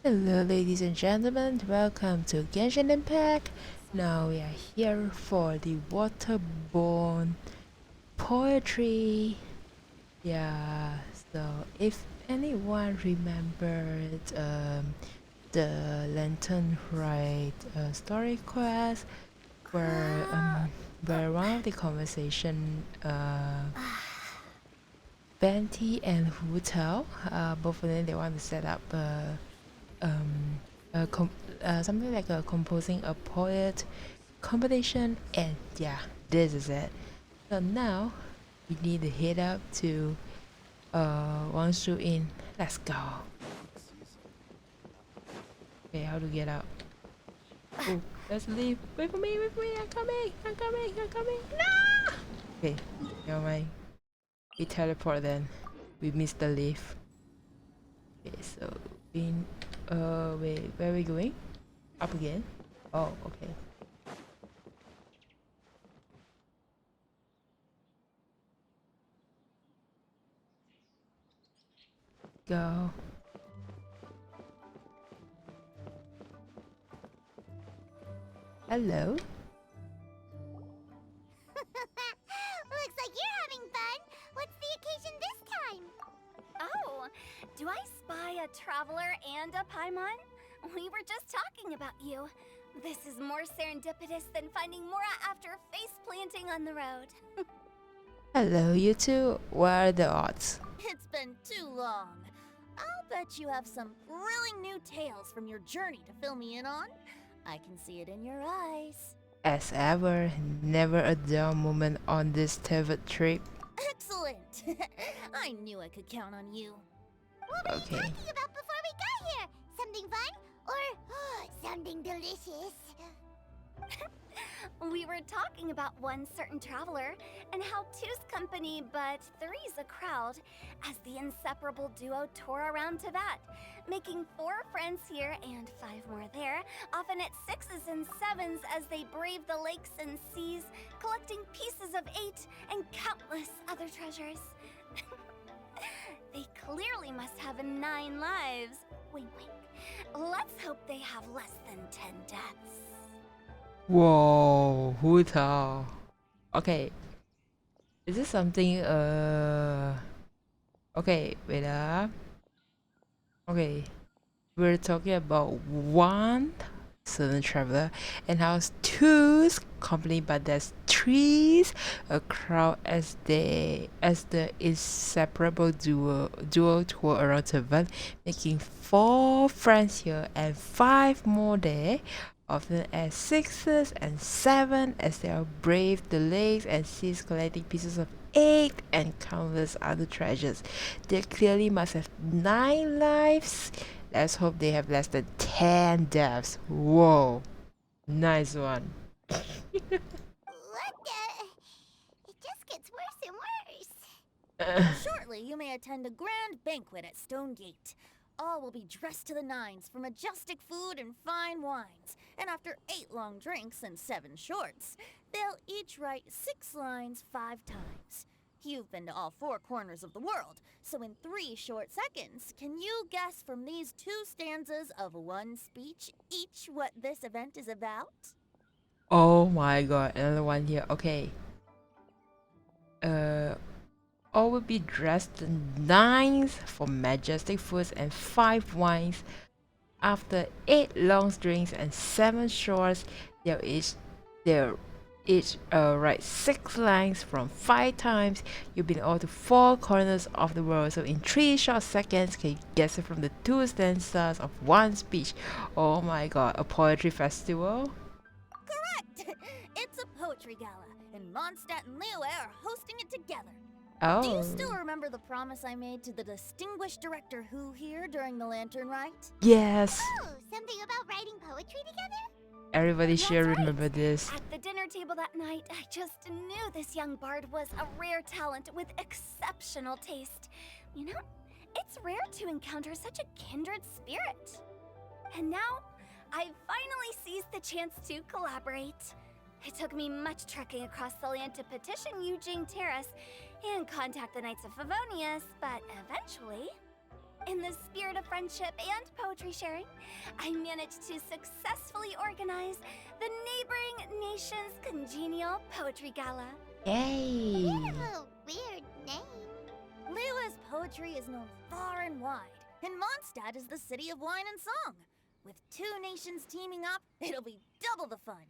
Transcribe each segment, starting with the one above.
Hello, ladies and gentlemen. Welcome to Genshin Impact. Now we are here for the Waterborne poetry. Yeah. So if anyone remembered the Lantern Ride story quest, where one of the conversation Banty and Hu Tao, both of them they want to set up um, something like a composing a poet competition, and yeah, this is it. So now we need to head up to Wang Shu Inn. Let's go. Okay, how to get up? Oh, let's leave. Wait for me, wait for me. I'm coming. I'm coming. I'm coming. No. Okay, never mind. We teleport then. We missed the lift. Okay, so in wait, where are we going? Up again? Oh, okay. Go. Hello. Looks like you're having fun. What's the occasion this time? Oh, do I spy a traveler and a Paimon? We were just talking about you. This is more serendipitous than finding Mora after face planting on the road. Hello, you two. What are the odds? It's been too long. I'll bet you have some thrilling new tales from your journey to fill me in on. I can see it in your eyes. As ever, never a dull moment on this tethered trip. Excellent! I knew I could count on you. What were Okay. you talking about before we got here? Something fun? Or something delicious? We were talking about one certain traveler and how two's company but three's a crowd as the inseparable duo tore around Tibet, making 4 friends here and 5 more there, often at 6s and 7s as they brave the lakes and seas, collecting pieces of 8 and countless other treasures. They clearly must have 9 lives. Wink, wink. Let's hope they have less than 10 deaths. Whoa, who tell? Okay. Is this something okay, wait up. Okay. We're talking about one certain traveler and how's two's company, but there's threes a crowd as the inseparable duo tour around Taiwan, making 4 friends here and 5 more there, often at 6s and 7 as they are brave the lakes and seas, collecting pieces of 8 and countless other treasures. They clearly must have 9 lives. Let's hope they have less than 10 deaths. Whoa. Nice one. What the? It just gets worse and worse. Shortly, you may attend a grand banquet at Stonegate. All will be dressed to the nines for majestic food and fine wines. And after 8 long drinks and 7 shorts, they'll each write 6 lines 5 times. You've been to all 4 corners of the world, so in 3 short seconds, can you guess from these 2 stanzas of one speech each what this event is about? Oh my god, another one here. Okay. All will be dressed in nines for majestic foods and 5 wines. After 8 long drinks and 7 shorts, they'll each write 6 lines from 5 times. You've been all to 4 corners of the world, so in 3 short seconds, can you guess it from the 2 stanzas of one speech? Oh my god, a poetry festival? Correct! It's a poetry gala, and Mondstadt and Liyue are hosting it together. Do you Oh. still remember the promise I made to the distinguished director Who here during the Lantern Rite? Yes! Oh, something about writing poetry together? Everybody should That's right. remember this. At the dinner table that night, I just knew this young bard was a rare talent with exceptional taste. You know, it's rare to encounter such a kindred spirit. And now, I've finally seized the chance to collaborate. It took me much trekking across the land to petition Eugene Terrace and contact the Knights of Favonius, but eventually... In the spirit of friendship and poetry sharing, I managed to successfully organize the neighboring nation's congenial poetry gala. Yay! A weird name. Liyue's poetry is known far and wide, and Mondstadt is the city of wine and song. With two nations teaming up, it'll be double the fun,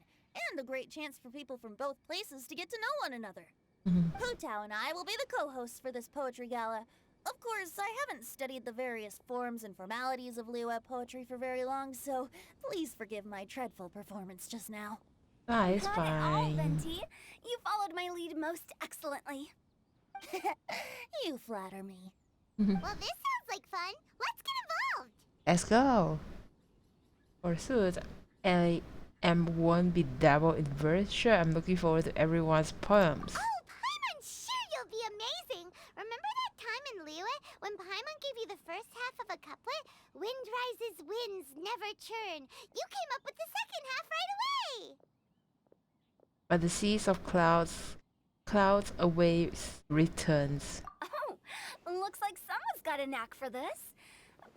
and a great chance for people from both places to get to know one another. Hu Tao and I will be the co-hosts for this poetry gala. Of course, I haven't studied the various forms and formalities of Liyue poetry for very long, so please forgive my dreadful performance just now. Ah, it's Not at all, fine. Venti. You followed my lead most excellently. You flatter me. Well, this sounds like fun. Let's get involved. Let's go. Pursuit. I won't be dabbled in verse. Sure, I'm looking forward to everyone's poems. Oh, Paimon, sure you'll be amazing. Remember that time in Liyue when Paimon gave you the first half of a couplet? Wind rises, winds never churn. You came up with the second half right away. But the seas of clouds away returns. Oh, looks like someone's got a knack for this.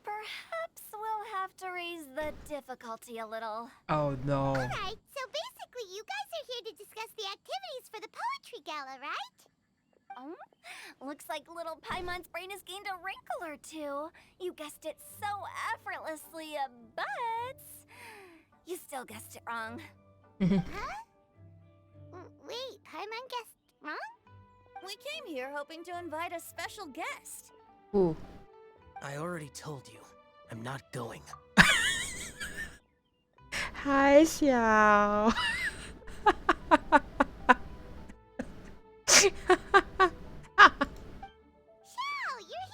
Perhaps we'll have to raise the difficulty a little. Oh no. Alright, so basically you guys are here to discuss the activities for the poetry gala, right? Oh, looks like little Paimon's brain has gained a wrinkle or two. You guessed it so effortlessly, but you still guessed it wrong. Huh? Wait, Paimon guessed wrong? We came here hoping to invite a special guest. Ooh. I already told you, I'm not going. Hi, Xiao. Xiao, you're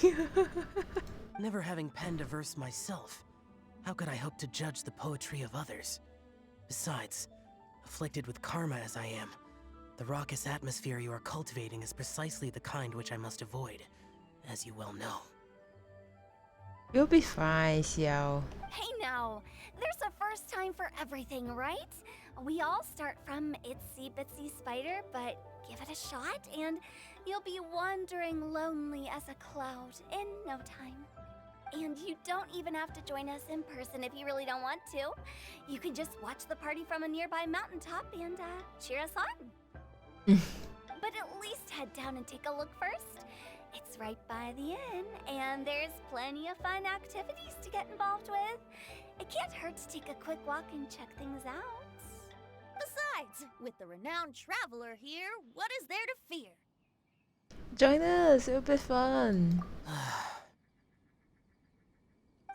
here too! Never having penned a verse myself, how could I hope to judge the poetry of others? Besides, afflicted with karma as I am, the raucous atmosphere you are cultivating is precisely the kind which I must avoid, as you well know. You'll be fine, Xiao. Hey now, there's a first time for everything, right? We all start from itsy bitsy spider, but give it a shot and you'll be wandering lonely as a cloud in no time. And you don't even have to join us in person if you really don't want to. You can just watch the party from a nearby mountaintop and cheer us on. But at least head down and take a look first. It's right by the inn, and there's plenty of fun activities to get involved with. It can't hurt to take a quick walk and check things out. Besides, with the renowned traveler here, what is there to fear? Join us, it'll be fun.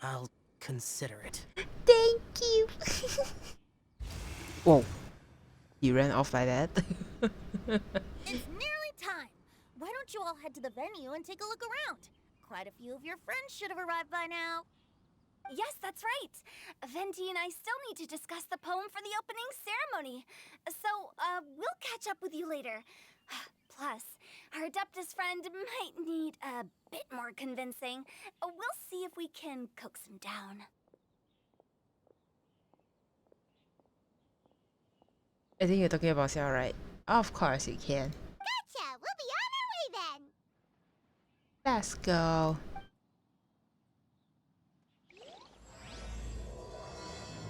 I'll consider it. Thank you. Whoa. You ran off like that? It's nearly time. Why don't you all head to the venue and take a look around? Quite a few of your friends should have arrived by now. Yes, that's right. Venti and I still need to discuss the poem for the opening ceremony. So, we'll catch up with you later. Plus, our Adeptus friend might need a bit more convincing. We'll see if we can coax him down. I think you're talking about Xiao, right? Of course you can. Gotcha! We'll be on our way then! Let's go.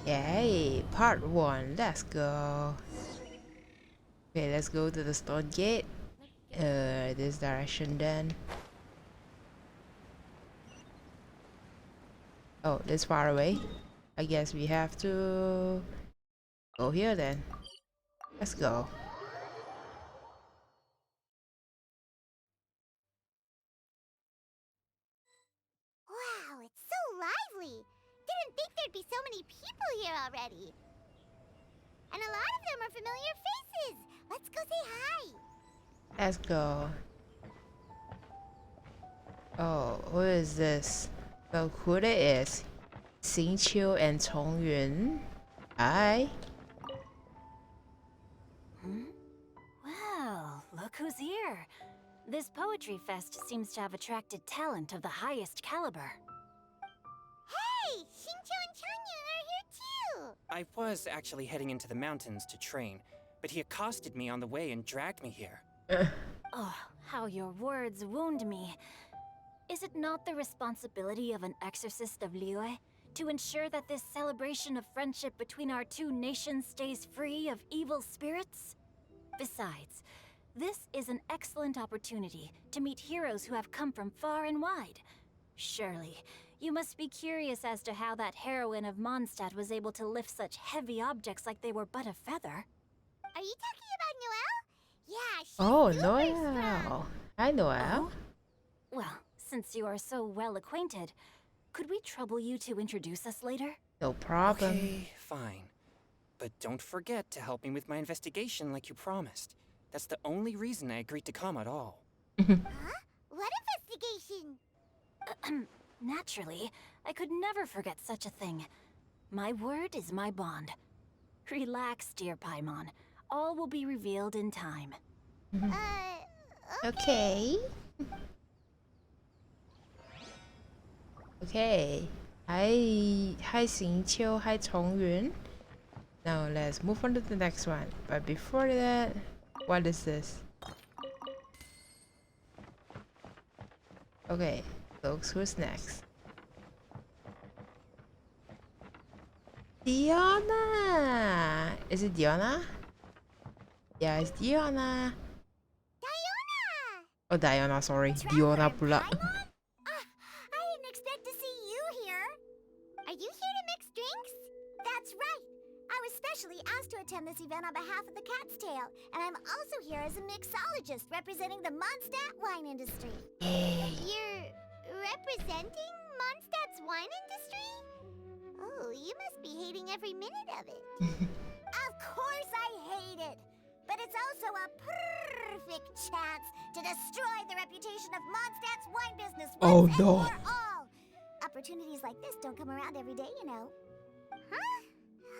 Yay, part 1. Let's go. Okay, let's go to the stone gate. This direction then. Oh, this far away. I guess we have to go here then. Let's go. Wow, it's so lively! Didn't think there'd be so many people here already. And a lot of them are familiar faces. Let's go say hi. Let's go. Oh, who is this? Look who it is. Xingqiu and Chongyun. Hi. Well, look who's here. This poetry fest seems to have attracted talent of the highest caliber. Hey, Xingqiu and Changyun are here too. I was actually heading into the mountains to train, but he accosted me on the way and dragged me here. Oh, how your words wound me. Is it not the responsibility of an exorcist of Liyue to ensure that this celebration of friendship between our two nations stays free of evil spirits? Besides, this is an excellent opportunity to meet heroes who have come from far and wide. Surely, you must be curious as to how that heroine of Mondstadt was able to lift such heavy objects like they were but a feather. Are you talking about Noelle? Yeah, she's Oh, super strong. Noel. Hi, Noel. Oh? Well, since you are so well acquainted, could we trouble you to introduce us later? No problem. Okay, fine. But don't forget to help me with my investigation like you promised. That's the only reason I agreed to come at all. Huh? What investigation? Naturally, I could never forget such a thing. My word is my bond. Relax, dear Paimon. All will be revealed in time. Okay. Okay. Hi Xingqiu, hi Chongyun. Now let's move on to the next one. But before that, what is this? Okay, folks, who's next? Diona! Is it Diona? Yeah, it's Diona. Diona! Oh, Diona, sorry. Traveler Diona in pula. Paimon? I didn't expect to see you here. Are you here to mix drinks? That's right. I was specially asked to attend this event on behalf of the Cat's Tail, and I'm also here as a mixologist representing the Mondstadt wine industry. Yay. You're representing Mondstadt's wine industry? Oh, you must be hating every minute of it. Of course I hate it. But it's also a perfect chance to destroy the reputation of Mondstadt's wine business Oh, once no. and for all. Opportunities like this don't come around every day, you know. Huh?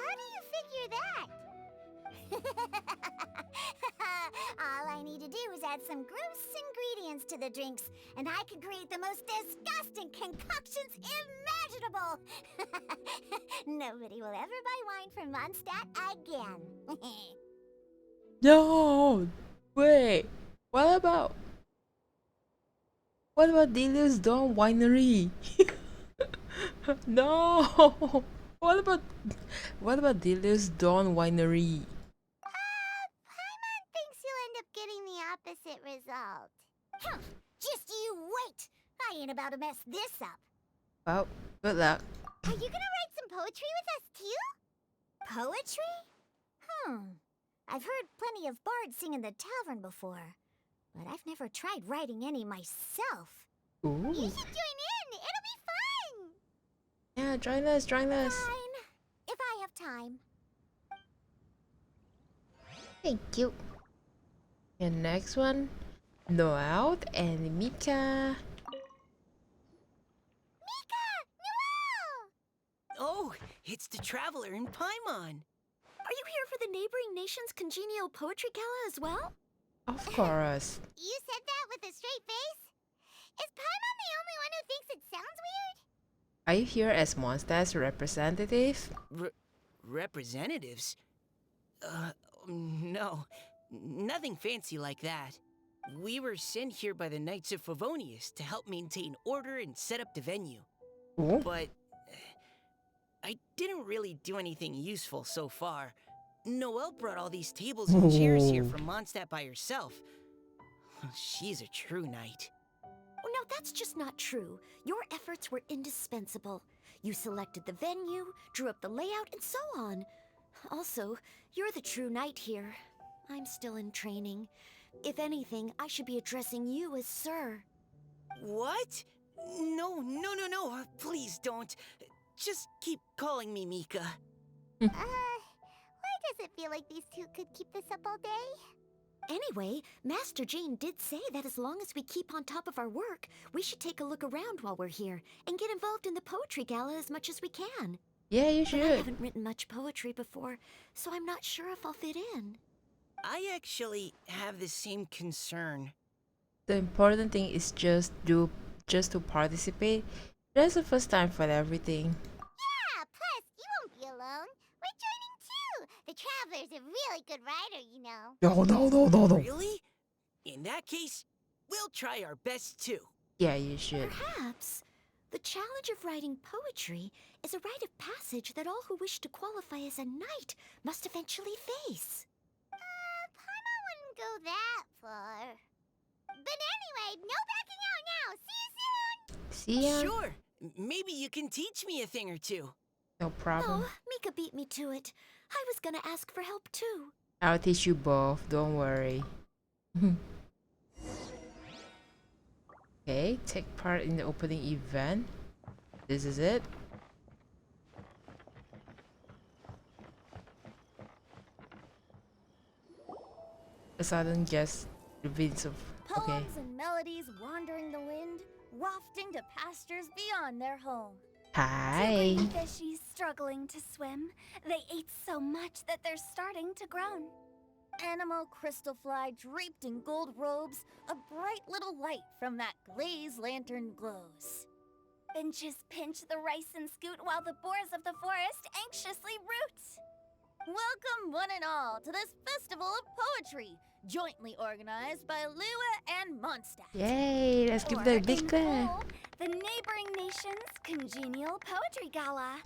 How do you figure that? All I need to do is add some gross ingredients to the drinks, and I can create the most disgusting concoctions imaginable. Nobody will ever buy wine from Mondstadt again. No! Wait! What about Delius Dawn Winery? No! What about Delius Dawn Winery? Paimon thinks you'll end up getting the opposite result. Just you wait! I ain't about to mess this up. Well, good luck. Are you gonna write some poetry with us too? Poetry? I've heard plenty of bards sing in the tavern before, but I've never tried writing any myself. You Ooh. should join in! It'll be fun! Yeah, join us. Fine. If I have time. Thank you. And next one, Noel and Mika. Mika! Noelle! Oh, it's the Traveler in Paimon. Are you here for the neighboring nation's congenial poetry gala as well? Of course. You said that with a straight face? Is Paimon the only one who thinks it sounds weird? Are you here as Mondstadt's representative? Representatives? No. Nothing fancy like that. We were sent here by the Knights of Favonius to help maintain order and set up the venue. Ooh. But I didn't really do anything useful so far. Noelle brought all these tables and chairs here from Mondstadt by herself. She's a true knight. Oh, no, that's just not true. Your efforts were indispensable. You selected the venue, drew up the layout, and so on. Also, you're the true knight here. I'm still in training. If anything, I should be addressing you as Sir. What? No. Please don't. Just keep calling me Mika. Why does it feel like these two could keep this up all day? Anyway, Master Jane did say that as long as we keep on top of our work, we should take a look around while we're here and get involved in the poetry gala as much as we can. Yeah, you But I should. haven't written much poetry before, so I'm not sure if I'll fit in. I actually have the same concern. The important thing is just to participate. That's the first time for everything. Yeah, plus, you won't be alone. We're joining too. The Traveler's a really good writer, you know. No. Really? In that case, we'll try our best too. Yeah, you should. Perhaps the challenge of writing poetry is a rite of passage that all who wish to qualify as a knight must eventually face. Paimon wouldn't go that far. But anyway, no backing out now. See you soon! See ya. Sure, maybe you can teach me a thing or two. No problem. No, Mika beat me to it. I was gonna ask for help too. I'll teach you both. Don't worry. Okay, take part in the opening event. This is it. A sudden guess reveals of. Okay. Poems and melodies wandering the wind, wafting to pastures beyond their home. Hi. Two fishies struggling to swim. They ate so much that they're starting to groan. Animal crystal fly draped in gold robes, a bright little light from that glazed lantern glows. Benches pinch the rice and scoot while the boars of the forest anxiously root. Welcome one and all to this festival of poetry, jointly organized by Lua and Mondstadt. Yay! Let's give Or the big in clap. full, the neighboring nation's congenial poetry gala.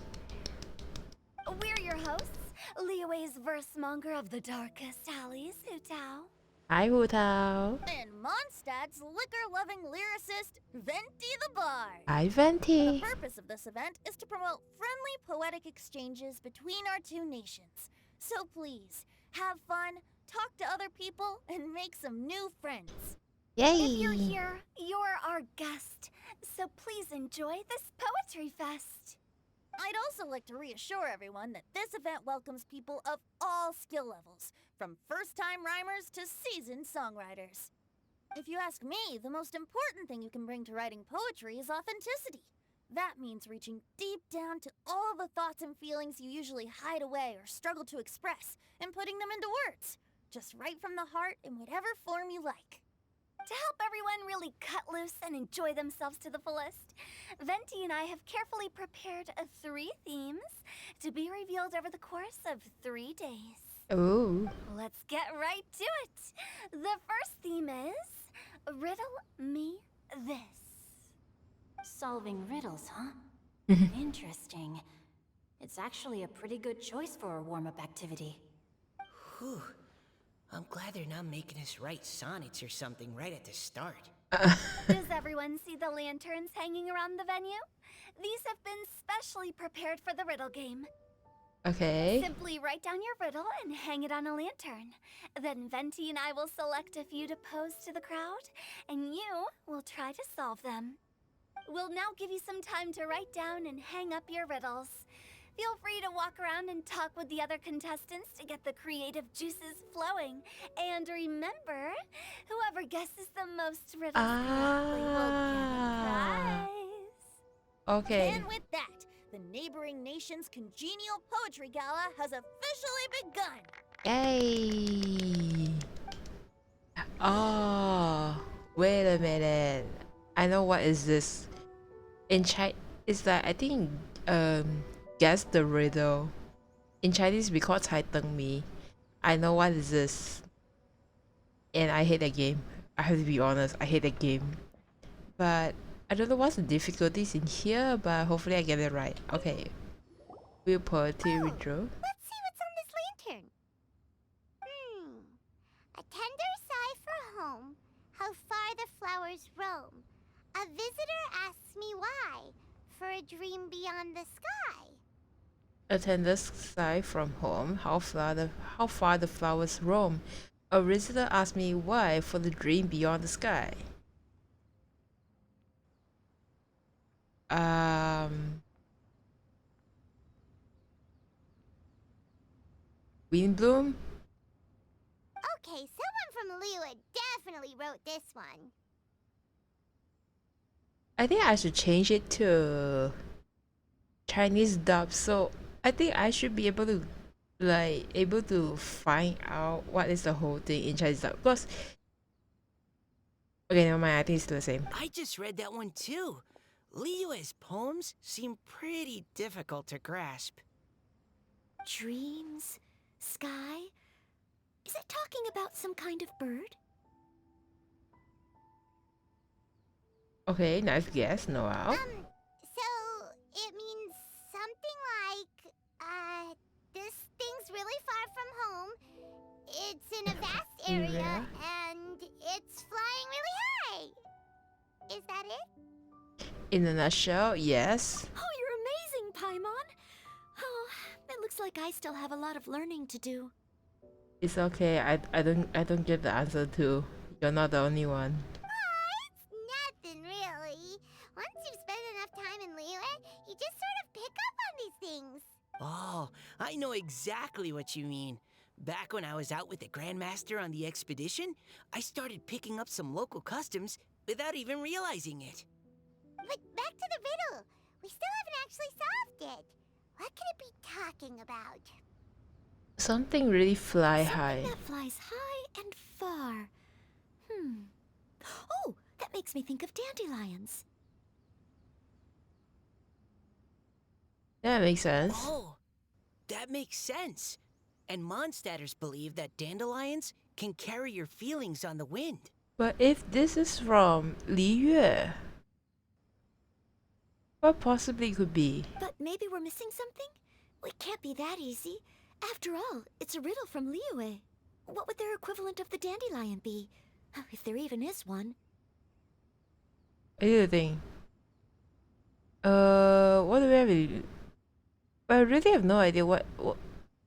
We're your hosts, Liyue's verse-monger of the darkest alleys, Hu Tao. Hi, Hu Tao. And Mondstadt's liquor-loving lyricist, Venti the Bard. Hi, The Venti. purpose of this event is to promote friendly poetic exchanges between our two nations. So please, have fun, talk to other people, and make some new friends. If you're Yay! here, you're our guest, so please enjoy this poetry fest. I'd also like to reassure everyone that this event welcomes people of all skill levels, from first-time rhymers to seasoned songwriters. If you ask me, the most important thing you can bring to writing poetry is authenticity. That means reaching deep down to all the thoughts and feelings you usually hide away or struggle to express, and putting them into words. Just right from the heart in whatever form you like. To help everyone really cut loose and enjoy themselves to the fullest, Venti and I have carefully prepared 3 themes to be revealed over the course of 3 days. Oh. Let's get right to it. The first theme is Riddle Me This. Solving riddles, huh? Interesting. It's actually a pretty good choice for a warm-up activity. Whew. I'm glad they're not making us write sonnets or something right at the start. Does everyone see the lanterns hanging around the venue? These have been specially prepared for the riddle game. Okay. Simply write down your riddle and hang it on a lantern. Then Venti and I will select a few to pose to the crowd, and you will try to solve them. We'll now give you some time to write down and hang up your riddles. Feel free to walk around and talk with the other contestants to get the creative juices flowing. And remember, whoever guesses the most riddles correctly will get a prize. Okay. And with that, the neighboring nation's congenial poetry gala has officially begun. Yay! Oh, wait a minute. I know what is this. In China, it's like I think guess the riddle. In Chinese we call 猜灯谜. I know what is this. And I hate that game. I have to be honest, I hate that game. But I don't know what's the difficulties in here, but hopefully I get it right. Okay. We'll poetry withdraw. Let's see what's on this lantern. A tender sigh for home, how far the flowers roam. A visitor asks me why, for a dream beyond the sky. A tender sigh from home, how far the flowers roam. A visitor asked me why, for the dream beyond the sky. Wind bloom? Okay, someone from Liyue definitely wrote this one. I think I should change it to Chinese dub, so I think I should be able to find out what is the whole thing in Chinese dub. Because okay, never mind. I think it's still the same. I just read that one too. Liyue's poems seem pretty difficult to grasp. Dreams? Sky? Is it talking about some kind of bird? Okay, nice guess, Noel. So it means something like, this thing's really far from home. It's in a vast area, Area. and it's flying really high. Is that it? In a nutshell, yes. Oh, you're amazing, Paimon! Oh, it looks like I still have a lot of learning to do. It's okay. I don't get the answer too. You're not the only one. It's nothing really. Once you've spent enough time in Liyue, you just sort of pick up on these things. Oh, I know exactly what you mean. Back when I was out with the Grandmaster on the expedition, I started picking up some local customs without even realizing it. But back to the riddle. We still haven't actually solved it. What could it be talking about? Something really fly high. Something that flies high and far. Oh, that makes me think of dandelions. That makes sense. Oh, that makes sense. And Mondstadters believe that dandelions can carry your feelings on the wind. But if this is from Liyue, what possibly could be? But maybe we're missing something? It can't be that easy. After all, it's a riddle from Liyue. What would their equivalent of the dandelion be? If there even is one. I do think. What do we have? I really have no idea what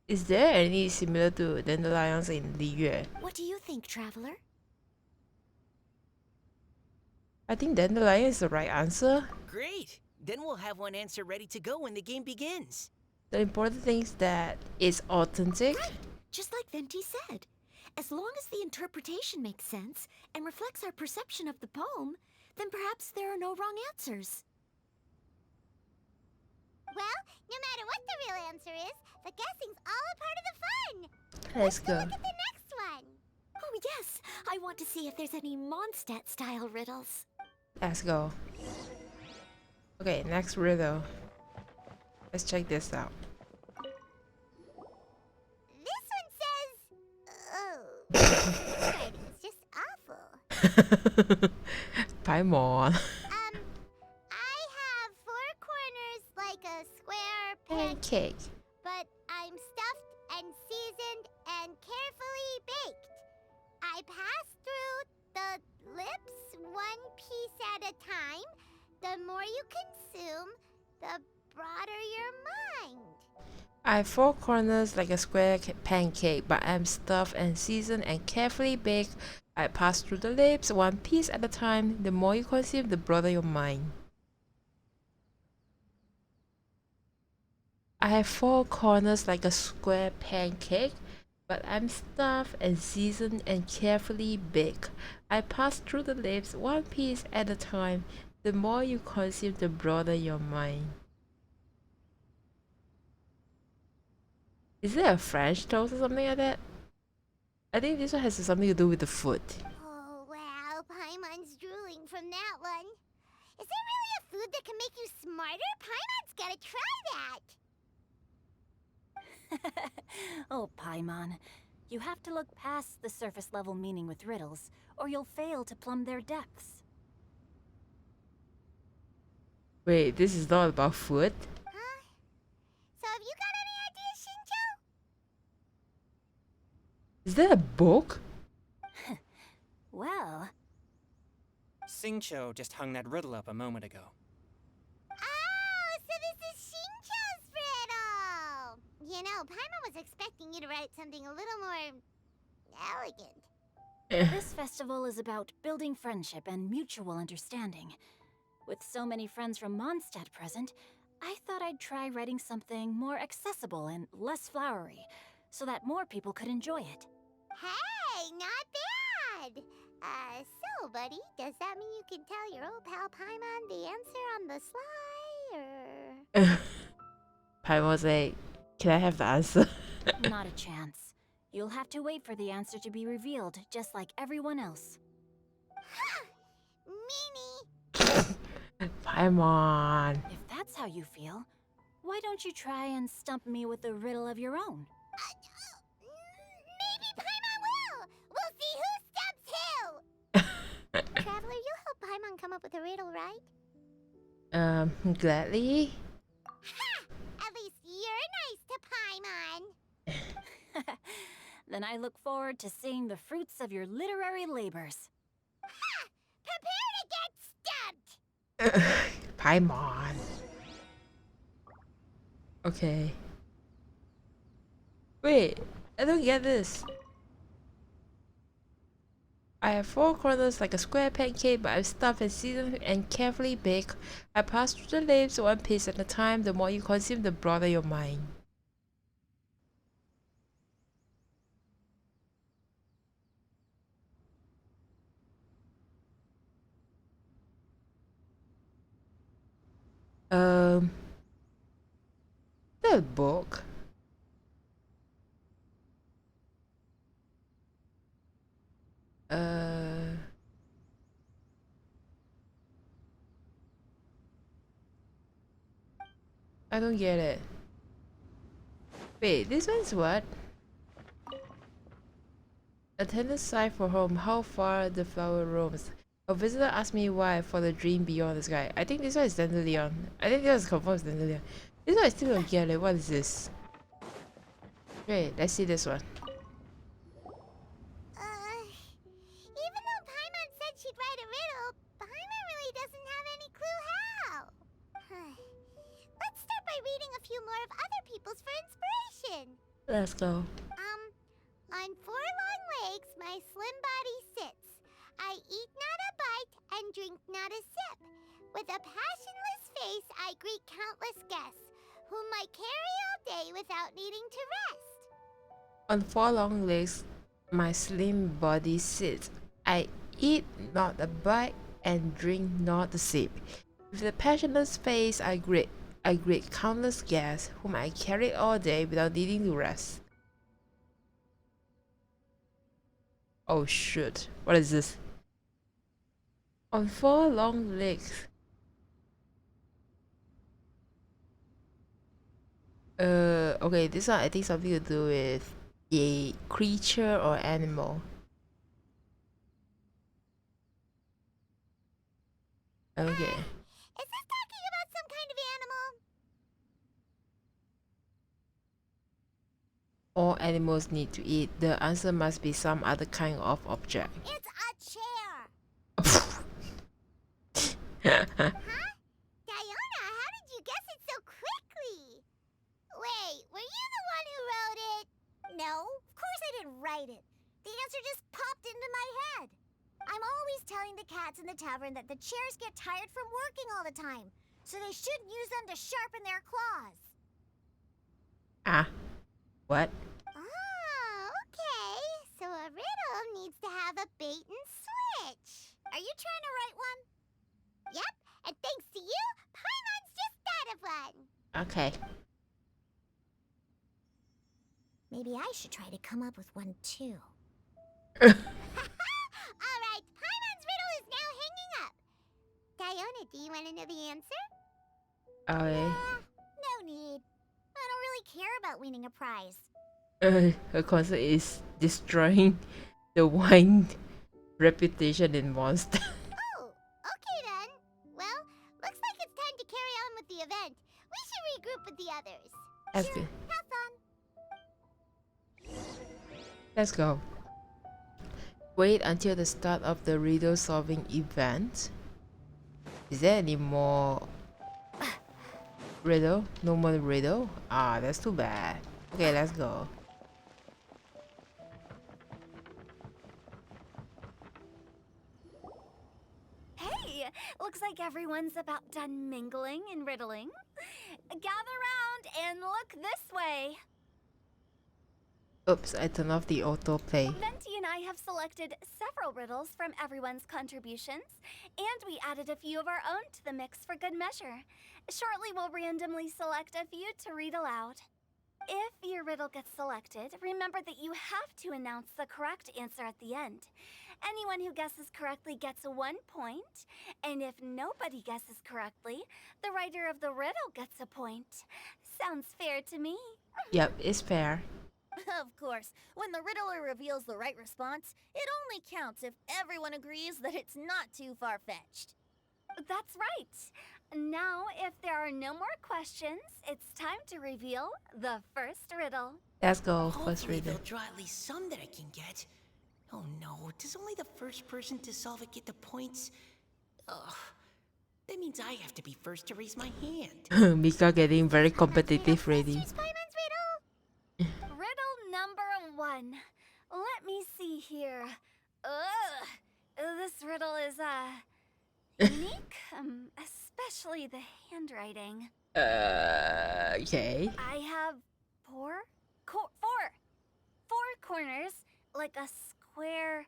is there any similar to dandelions in Liyue? What do you think, Traveler? I think dandelion is the right answer. Great! Then we'll have one answer ready to go when the game begins. The important thing is that it's authentic. Right, just like Venti said. As long as the interpretation makes sense and reflects our perception of the poem, then perhaps there are no wrong answers. Well, no matter what the real answer is, the guessing's all a part of the fun. Let's go. Look at the next one. Oh yes, I want to see if there's any Mondstadt-style riddles. Let's go. Okay, next riddle. Let's check this out. This one says, oh, writing's just awful. Paimon. I have 4 corners like a square Pancake. but I'm stuffed and seasoned and carefully baked. I pass through the lips one piece at a time. The more you consume, the broader your mind. I have 4 corners like a square pancake, but I'm stuffed and seasoned and carefully baked. I pass through the lips one piece at a time. The more you consume, the broader your mind. I have 4 corners like a square pancake, but I'm stuffed and seasoned and carefully baked. I pass through the lips one piece at a time. The more you consume, the broader your mind. Is it a French toast or something like that? I think this one has something to do with the food. Oh, wow, Paimon's drooling from that one. Is there really a food that can make you smarter? Paimon's gotta try that. Oh, Paimon. You have to look past the surface level meaning with riddles, or you'll fail to plumb their depths. Wait, this is not about food? Huh? So have you got any ideas, Shinjo? Is that a book? Well, Singcho just hung that riddle up a moment ago. Oh, so this is Shincho's riddle! You know, Paimon was expecting you to write something a little more elegant. this festival is about building friendship and mutual understanding. With so many friends from Mondstadt present, I thought I'd try writing something more accessible and less flowery, so that more people could enjoy it. Hey, not bad! So, buddy, does that mean you can tell your old pal Paimon the answer on the sly, or...? Paimon's like, can I have the answer? Not a chance. You'll have to wait for the answer to be revealed, just like everyone else. Meanie! Paimon. If that's how you feel, why don't you try and stump me with a riddle of your own? Maybe Paimon will! We'll see who stumps who! Traveler, you'll help Paimon and come up with a riddle, right? Gladly. At least you're nice to Paimon. Then I look forward to seeing the fruits of your literary labors. Prepare to get stumped! Paimon. Okay. Wait, I don't get this. I have 4 corners like a square pancake, but I'm stuffed and seasoned and carefully baked. I pass through the leaves one piece at a time. The more you consume, the broader your mind. The book. I don't get it. Wait, this one's what? A tender sigh for home, how far the flower roams. A visitor asked me why for the dream beyond the sky. I think this one is Dandelion. I think this is confirmed Dandelion. This one I still don't get it. What is this? Wait, let's see this one. Even though Paimon said she'd write a riddle, Paimon really doesn't have any clue how. Let's start by reading a few more of other people's for inspiration. Let's go. On 4 long legs, my slim body sits. I eat not a bite and drink not a sip. With a passionless face, I greet countless guests, whom I carry all day without needing to rest. On 4 long legs, my slim body sits. I eat not a bite and drink not a sip. With a passionless face, I greet countless guests, whom I carry all day without needing to rest. Oh shoot, what is this? On 4 long legs. Okay, this one I think something to do with a creature or animal. Okay. Is this talking about some kind of animal? All animals need to eat. The answer must be some other kind of object. It's a chair. Huh? Diona, how did you guess it so quickly? Wait, were you the one who wrote it? No, of course I didn't write it. The answer just popped into my head. I'm always telling the cats in the tavern that the chairs get tired from working all the time, so they shouldn't use them to sharpen their claws. Ah, what? Oh, okay. So a riddle needs to have a bait and switch. Are you trying to write one? Yep, and thanks to you, Paimon's just thought of one. Okay. Maybe I should try to come up with one too. All right, Paimon's riddle is now hanging up. Diona, do you want to know the answer? Okay. No need. I don't really care about winning a prize. Her concert is destroying the wine reputation in Monster. Oh, okay then. Well, looks like it's time to carry on with the event. We should regroup with the others. That's good. Have fun. Let's go. Wait until the start of the riddle solving event. Is there any more riddle? No more riddle? Ah, that's too bad. Okay, let's go. Hey, looks like everyone's about done mingling and riddling. Gather round and look this way. Oops, I turned off the autoplay. Venti and I have selected several riddles from everyone's contributions, and we added a few of our own to the mix for good measure. Shortly, we'll randomly select a few to read aloud. If your riddle gets selected, remember that you have to announce the correct answer at the end. Anyone who guesses correctly gets 1 point, and if nobody guesses correctly, the writer of the riddle gets a point. Sounds fair to me. Yep, it's fair. Of course, when the riddler reveals the right response, it only counts if everyone agrees that it's not too far-fetched. That's right. Now, if there are no more questions, it's time to reveal the first riddle. Let's go. First Hopefully reader. they'll draw at least some that I can get. Oh no, does only the first person to solve it get the points? Ugh. That means I have to be first to raise my hand. Mika getting very competitive ready. Here's Paimon's riddle. Riddle number 1. Let me see here. Ugh. This riddle is, unique, especially the handwriting. Okay. I have four corners, like a square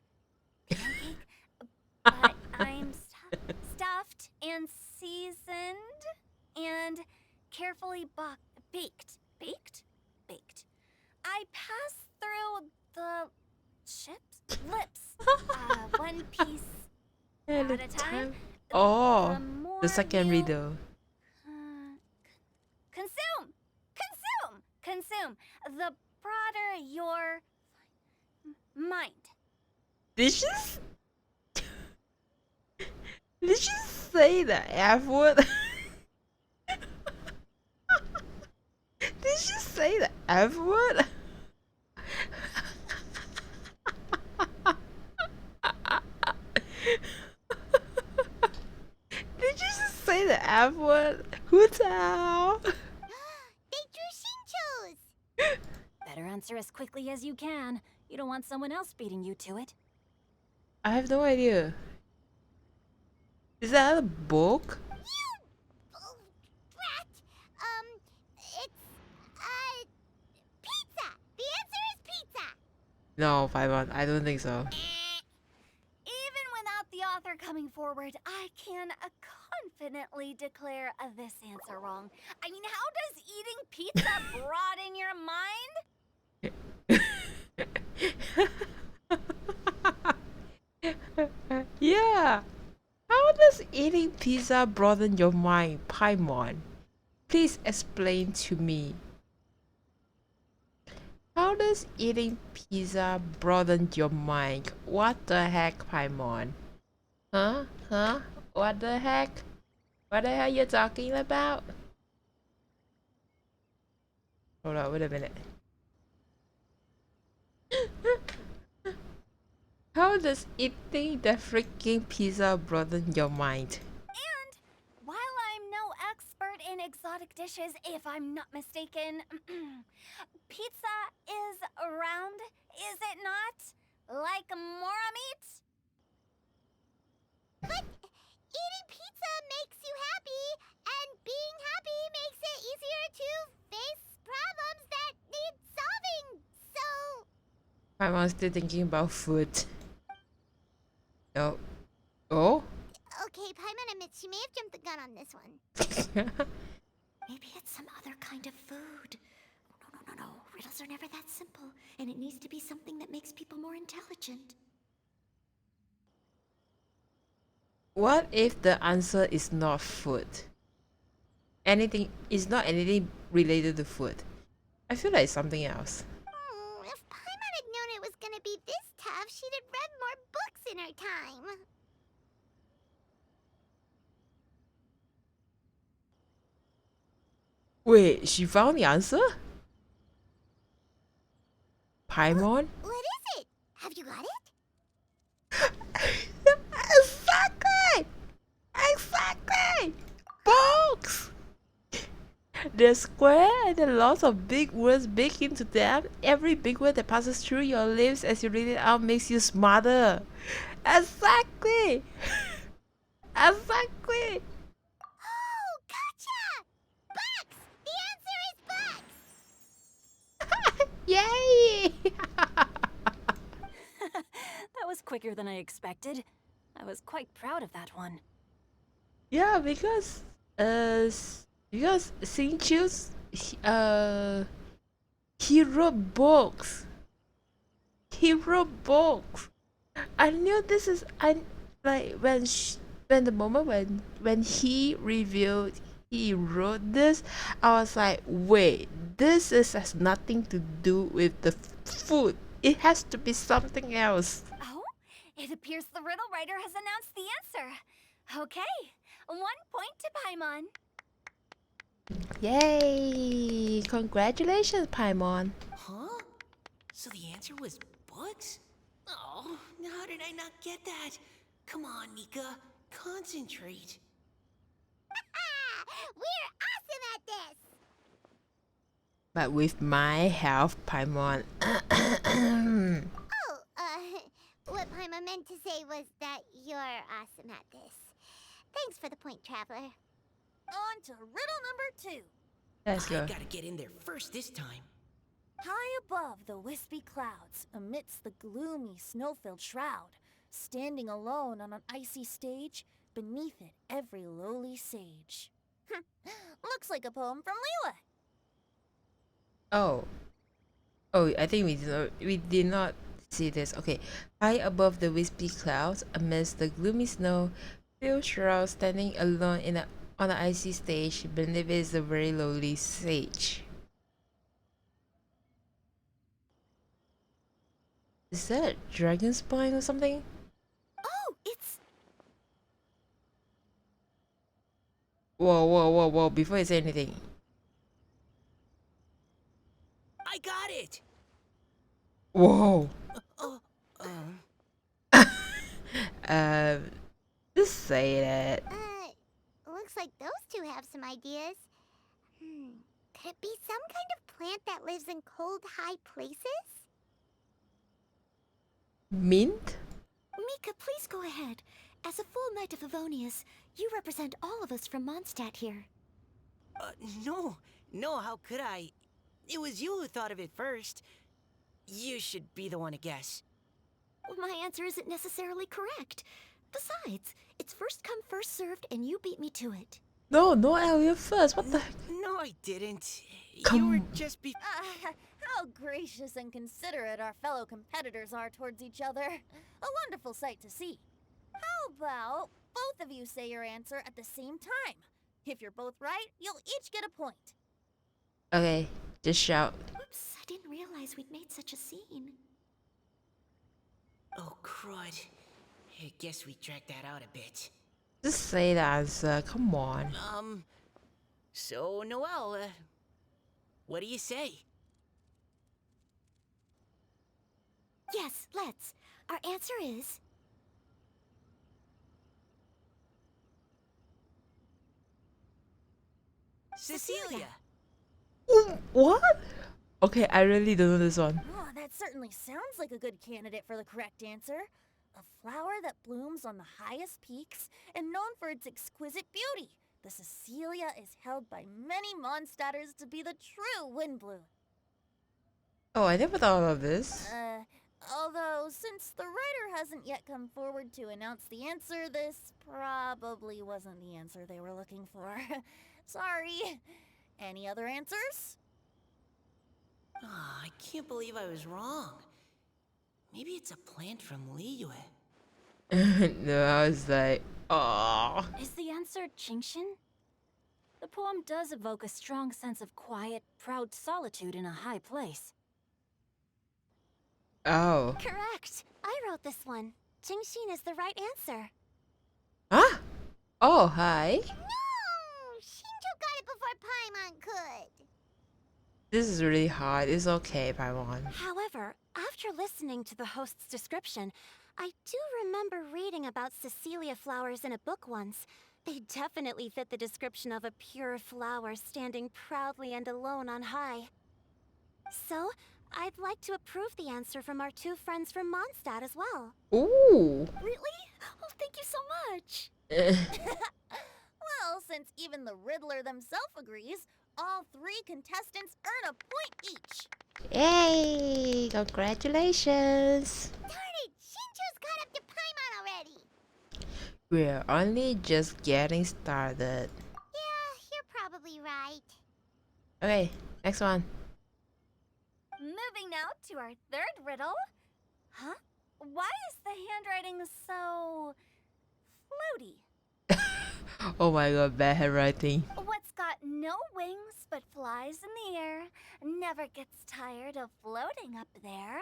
pancake, but I'm stuffed and seasoned and carefully baked. I pass through the lips, one piece at a time. Oh, more the second you, riddle. Consume. The broader your mind. Did she did she say the F word? Did she say the F word? Did you just say the F word? Hootao! They drew Shinchos. Better answer as quickly as you can. You don't want someone else beating you to it. I have no idea. Is that a book? Oh, brat. It's pizza. The answer is pizza. No, Paimon, I don't think so. Even without the author coming forward, I can confidently declare this answer wrong. I mean, how does eating pizza broaden your mind? Yeah. How does eating pizza broaden your mind, Paimon? Please explain to me. How does eating pizza broaden your mind? What the heck, Paimon? Huh? What the heck? What the hell you talking about? Hold on, wait a minute. How does eating the freaking pizza broaden your mind? And while I'm no expert in exotic dishes, if I'm not mistaken, pizza is round, is it not? Like mora meat? But eating pizza makes you happy, and being happy makes it easier to face problems that need solving. So, I'm still thinking about food. No. Oh? okay, Paimon admits she may have jumped the gun on this one. Maybe it's some other kind of food. No. Riddles are never that simple, and it needs to be something that makes people more intelligent. What if the answer is not food? Anything is not anything related to food. I feel like it's something else. If Paimon had known it was gonna be this tough, she'd have read more books in her time. Wait, she found the answer? Paimon? What is it? Have you got it? Exactly! Books! They're square and there are lots of big words baked into them. Every big word that passes through your lips as you read it out makes you smarter. Exactly! Exactly! Oh, gotcha! Bucks! The answer is bucks! Yay! That was quicker than I expected. I was quite proud of that one. Yeah, because Sing-Chil's he wrote books. He wrote books. I knew this is like when the moment when he revealed he wrote this, I was like, wait, this has nothing to do with the food. It has to be something else. Oh, it appears the riddle writer has announced the answer. Okay, 1 point to Paimon. Yay! Congratulations, Paimon. Huh? So the answer was books? Oh, how did I not get that? Come on, Nika. Concentrate. We're awesome at this! But with my help, Paimon. Oh, what Paima meant to say was that you're awesome at this. Thanks for the point, Traveler. On to riddle number 2. Let's I go. gotta get in there first this time. High above the wispy clouds, amidst the gloomy snow-filled shroud, standing alone on an icy stage, beneath it every lowly sage. Looks like a poem from Leela. Oh. Oh, I think we did not see this. Okay. High above the wispy clouds, amidst the gloomy snow, Phil Shroud standing alone on an icy stage, beneath it is a very lowly sage. Is that a dragon spine or something? Oh, it's... Whoa, whoa, whoa, whoa, before you say anything. I got it! Whoa. Oh, Just say it. Looks like those two have some ideas. Could it be some kind of plant that lives in cold, high places? Mint? Mika, please go ahead. As a full Knight of Avonius, you represent all of us from Mondstadt here. no. No, how could I? It was you who thought of it first. You should be the one to guess. My answer isn't necessarily correct. Besides, it's first come, first served, and you beat me to it. No, Elliot first. What the heck? No, I didn't. Come You were on. just be... How gracious and considerate our fellow competitors are towards each other. A wonderful sight to see. How about both of you say your answer at the same time? If you're both right, you'll each get a point. Okay, just shout. Oops, I didn't realize we'd made such a scene. Oh, crud. I guess we dragged that out a bit. Just say the answer. Come on. So, Noelle, what do you say? Yes, let's. Our answer is... Cecilia! What? Okay, I really don't know this one. Oh, that certainly sounds like a good candidate for the correct answer. A flower that blooms on the highest peaks and known for its exquisite beauty. The Cecilia is held by many Mondstadters to be the true Windbloom. Oh, I never thought of this. Although, since the writer hasn't yet come forward to announce the answer, this probably wasn't the answer they were looking for. Sorry. Any other answers? I can't believe I was wrong. Maybe it's a plant from Liyue. No, I was like, oh. Is the answer GENSHIN? The poem does evoke a strong sense of quiet, proud solitude in a high place. Oh. Correct. I wrote this one. GENSHIN is the right answer. Huh? Oh, hi. No! Shinjo got it before Paimon could. This is really hard. It's okay, Paimon. However, after listening to the host's description, I do remember reading about Cecilia flowers in a book once. They definitely fit the description of a pure flower standing proudly and alone on high. So, I'd like to approve the answer from our two friends from Mondstadt as well. Ooh. Really? Oh, thank you so much. Well, since even the Riddler themselves agrees, all three contestants earn a point each. Yay! Congratulations. Darn it! Shinjo's caught up to Paimon already. We're only just getting started. Yeah, you're probably right. Okay, next one. Moving now to our third riddle. Huh? Why is the handwriting so... floaty? Oh my god, bad handwriting. What's got no wings but flies in the air, never gets tired of floating up there.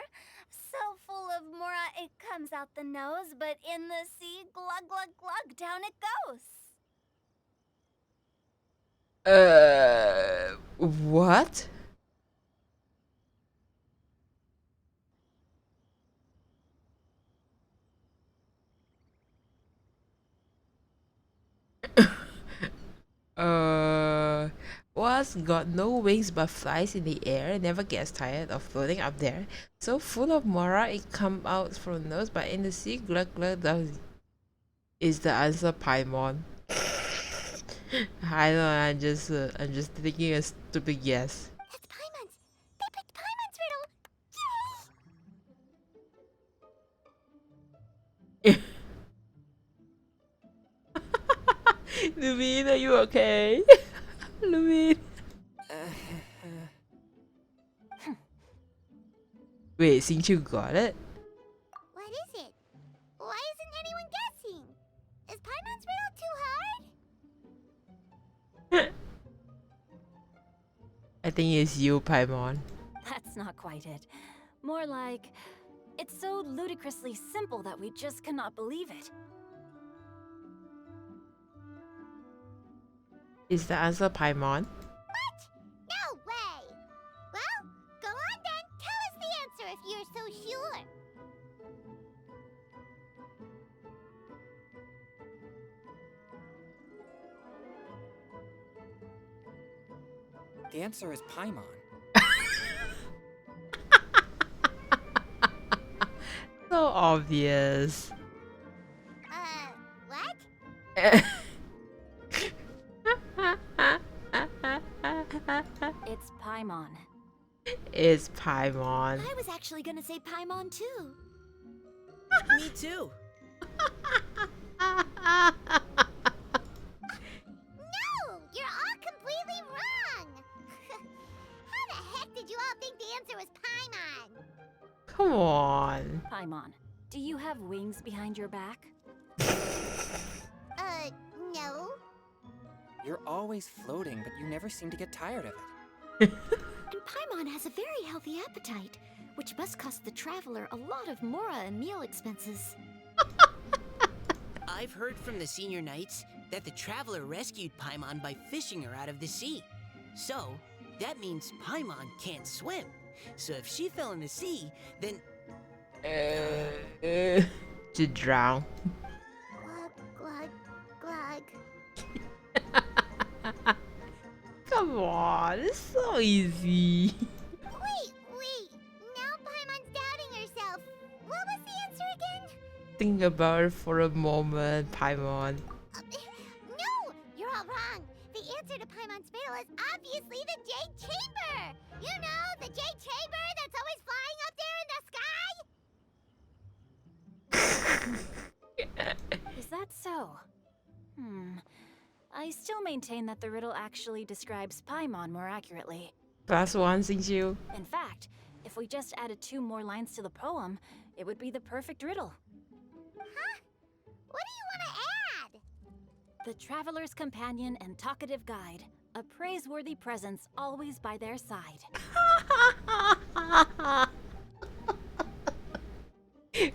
So full of mora it comes out the nose, but in the sea, glug glug glug, down it goes. What? Was got no wings but flies in the air, never gets tired of floating up there. So full of mora it come out from nose, but in the sea glug glug does. Is the answer Paimon? I know, I'm just thinking a stupid guess. That's Paimon's. They picked Paimon's riddle. Yay! Lumine, are you okay? Lumine. Wait, Xingqiu got it? What is it? Why isn't anyone guessing? Is Paimon's riddle too hard? I think it's you, Paimon. That's not quite it. More like, it's so ludicrously simple that we just cannot believe it. Is the answer Paimon? What? No way! Well, go on then. Tell us the answer if you're so sure. The answer is Paimon. So obvious. What? It's Paimon. It's Paimon. I was actually gonna say Paimon too. Me too. No! You're all completely wrong! How the heck did you all think the answer was Paimon? Come on. Paimon, do you have wings behind your back? No. You're always floating, but you never seem to get tired of it. And Paimon has a very healthy appetite, which must cost the traveler a lot of mora and meal expenses. I've heard from the senior knights that the traveler rescued Paimon by fishing her out of the sea. So, that means Paimon can't swim. So if she fell in the sea, then... To drown. Glug, glug, glug. Come on, it's so easy. Wait. Now Paimon's doubting herself. What was the answer again? Think about it for a moment, Paimon. No! You're all wrong. The answer to Paimon's riddle is obviously the Jade Chamber! You know, the Jade Chamber that's always flying up there in the sky? Is that so? I still maintain that the riddle actually describes Paimon more accurately. +1, Xingqiu. In fact, if we just added 2 more lines to the poem, it would be the perfect riddle. Huh? What do you want to add? The traveler's companion and talkative guide, a praiseworthy presence always by their side.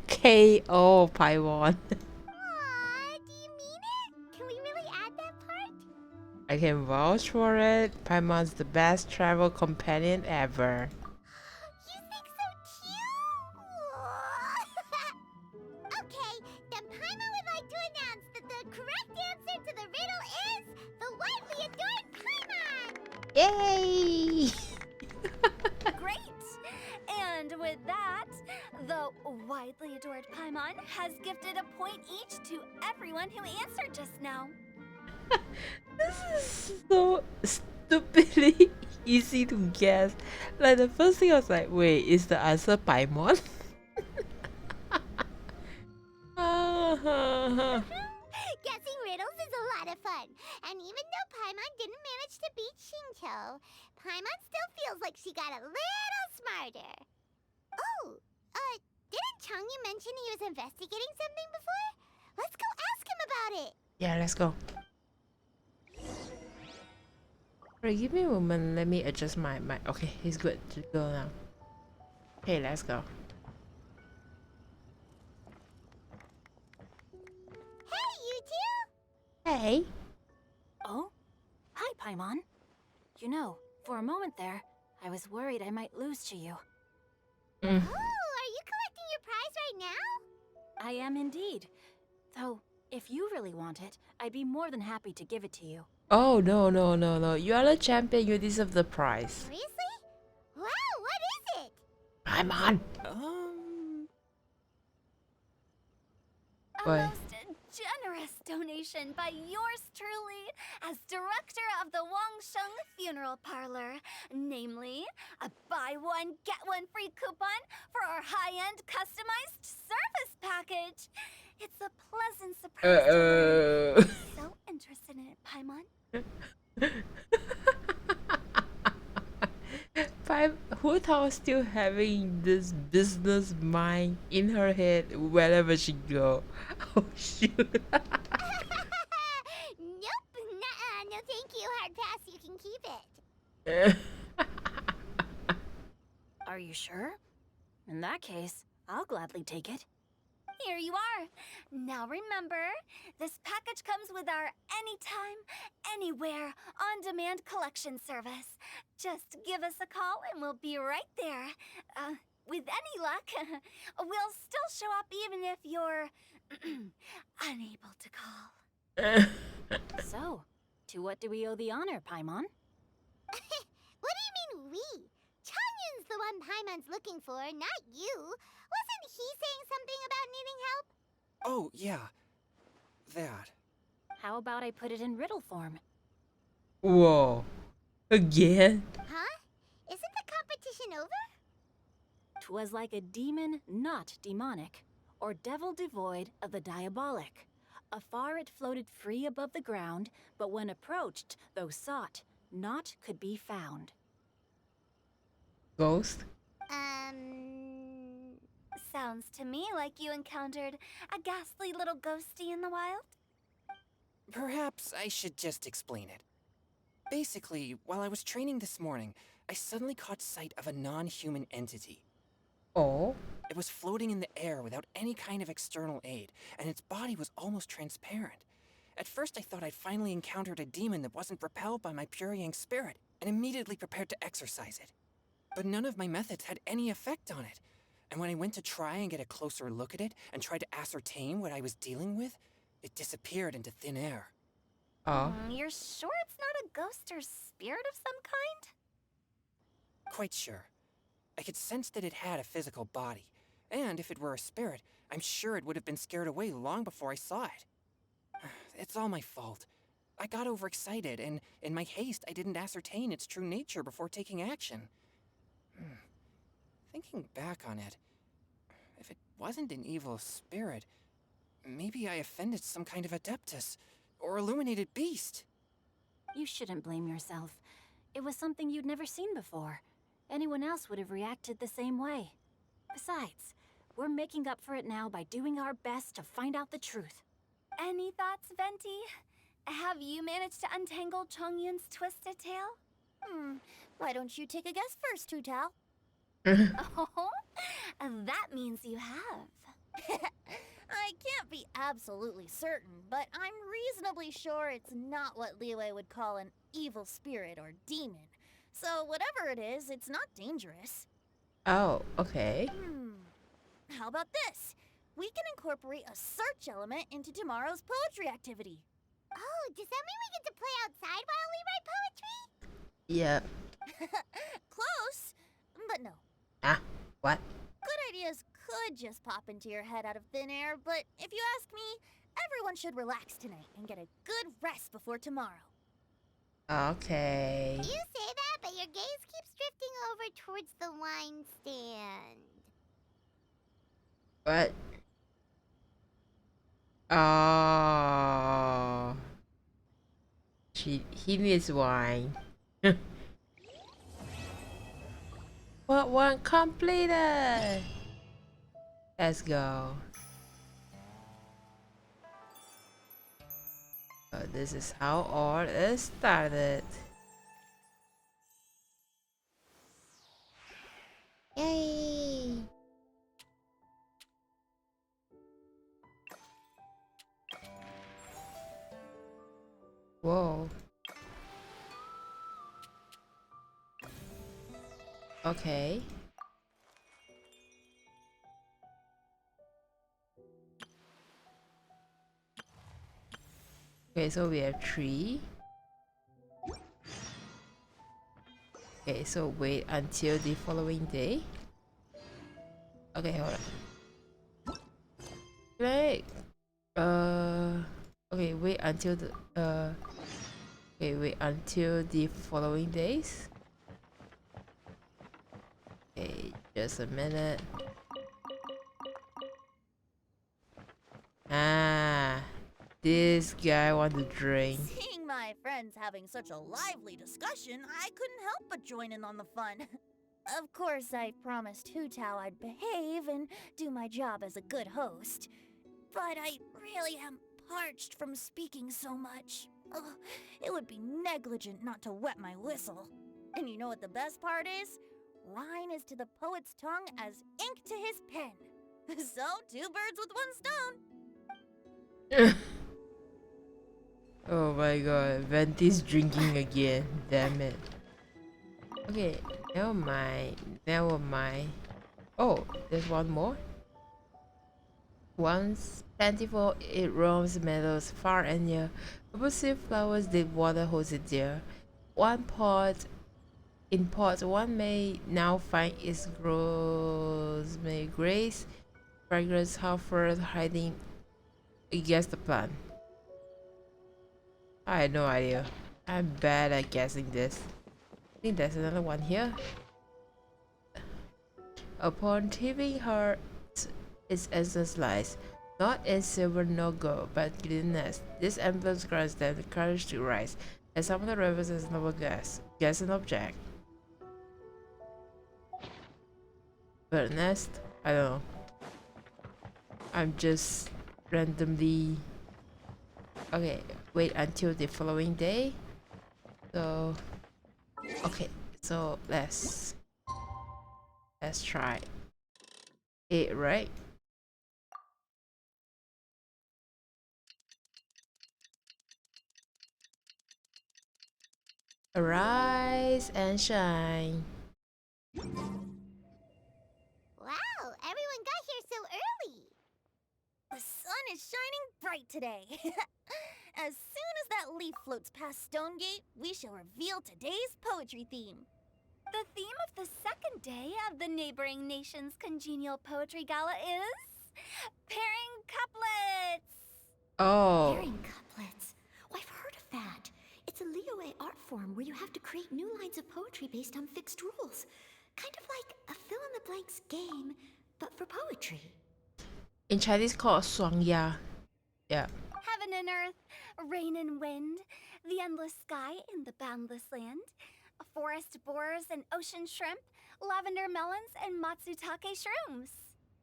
KO, Paimon. Aw, do you mean it? Can we really add that part? I can vouch for it. Paimon's the best travel companion ever. You think so cute? Okay, then Paimon would like to announce that the correct answer to the riddle is the widely adored Paimon! Yay! Great! And with that, the widely adored Paimon has gifted a point each to everyone who answered just now. This is so stupidly easy to guess. Like the first thing I was like, wait, is the answer Paimon? Guessing riddles is a lot of fun. And even though Paimon didn't manage to beat Xingqiu, Paimon still feels like she got a little smarter. Oh, didn't Changyu mention he was investigating something before? Let's go ask him about it. Yeah, let's go. Alright, give me a moment. Let me adjust my mic. Okay, he's good to go now. Okay, let's go. Hey, you two! Hey. Oh? Hi, Paimon. You know, for a moment there, I was worried I might lose to you. Oh, are you collecting your prize right now? I am indeed. Though, if you really want it, I'd be more than happy to give it to you. Oh, no, no, no, no. You are the champion. You deserve the prize. Seriously? Wow, what is it? I'm on. A Why? most generous donation by yours truly as director of the Wangsheng Funeral Parlor. Namely, a buy one, get one free coupon for our high-end customized service package. It's a pleasant surprise to learn. I'm so interested in it, Paimon. Five. Who thought still having this business mind in her head wherever she go? Oh shoot. Nope, nuh-uh, no thank you, hard pass, you can keep it. Are you sure? In that case, I'll gladly take it. Here you are. Now remember, this package comes with our anytime, anywhere, on-demand collection service. Just give us a call and we'll be right there. With any luck, we'll still show up even if you're unable to call. So, to what do we owe the honor, Paimon? What do you mean we? Changyun's the one Paimon's looking for, not you. Wasn't he saying something about needing help? Oh, yeah. That. How about I put it in riddle form? Whoa. Again? Huh? Isn't the competition over? 'Twas like a demon not demonic, or devil devoid of the diabolic. Afar it floated free above the ground, but when approached, though sought, naught could be found. Ghost? Sounds to me like you encountered a ghastly little ghosty in the wild. Perhaps I should just explain it. Basically, while I was training this morning, I suddenly caught sight of a non-human entity. Oh. It was floating in the air without any kind of external aid, and its body was almost transparent. At first I thought I'd finally encountered a demon that wasn't repelled by my Purrying spirit, and immediately prepared to exorcise it. But none of my methods had any effect on it, and when I went to try and get a closer look at it and try to ascertain what I was dealing with, it disappeared into thin air. Oh. You're sure it's not a ghost or spirit of some kind? Quite sure. I could sense that it had a physical body, and if it were a spirit, I'm sure it would have been scared away long before I saw it. It's all my fault. I got overexcited, and in my haste, I didn't ascertain its true nature before taking action. Thinking back on it, if it wasn't an evil spirit, maybe I offended some kind of adeptus or illuminated beast. You shouldn't blame yourself. It was something you'd never seen before. Anyone else would have reacted the same way. Besides, we're making up for it now by doing our best to find out the truth. Any thoughts, Venti? Have you managed to untangle Chongyun's twisted tail? Why don't you take a guess first, Hu Tao? Oh, that means you have. I can't be absolutely certain, but I'm reasonably sure it's not what Liyue would call an evil spirit or demon. So whatever it is, it's not dangerous. Oh, okay. How about this? We can incorporate a search element into tomorrow's poetry activity. Oh, does that mean we get to play outside while we write poetry? Yeah. Close, but no. Ah, what? Good ideas could just pop into your head out of thin air, but if you ask me, everyone should relax tonight and get a good rest before tomorrow. Okay. You say that, but your gaze keeps drifting over towards the wine stand. What? Oh. He needs wine. What one completed? Let's go. So this is how all is started. Yay! Whoa. Okay. Okay, so we have 3. Okay, so wait until the following day. Okay, hold on. Like, okay, wait until the okay, wait until the following days. Okay, just a minute. Ah, this guy want to drink. Seeing my friends having such a lively discussion, I couldn't help but join in on the fun. Of course, I promised Hu Tao I'd behave and do my job as a good host. But I really am parched from speaking so much. Ugh, it would be negligent not to wet my whistle. And you know what the best part is? Wine is to the poet's tongue as ink to his pen. So, 2 birds with 1 stone. Oh my god, Venti's drinking again. Damn it. Okay, never mind. Never mind. Oh, there's one more. Once plentiful, it roams meadows far and near. Purple flowers did water holds it dear. In pots, one may now find its rosemary grace, fragrance half hiding against the plant. I had no idea. I'm bad at guessing this. I think there's another one here. Upon tipping her, its essence lies, not in silver nor gold, but giddiness. This emblem grants them the courage to rise, and some of the rivers as noble guess an object. Bird nest? I don't know. I'm just randomly. Okay, wait until the following day. So, okay, so let's try it, right? Arise and shine. Wow, everyone got here so early. The sun is shining bright today. As soon as that leaf floats past Stonegate, we shall reveal today's poetry theme. The theme of the second day of the neighboring nation's congenial poetry gala is pairing couplets. Oh, Pairing couplets. Oh, I've heard of that. It's a Liyue art form where you have to create new lines of poetry based on fixed rules. Kind of like a fill-in-the-blanks game, but for poetry. in Chinese called 双鸭. Yeah. Heaven and earth, rain and wind, the endless sky and the boundless land, forest boars and ocean shrimp, lavender melons and matsutake shrooms.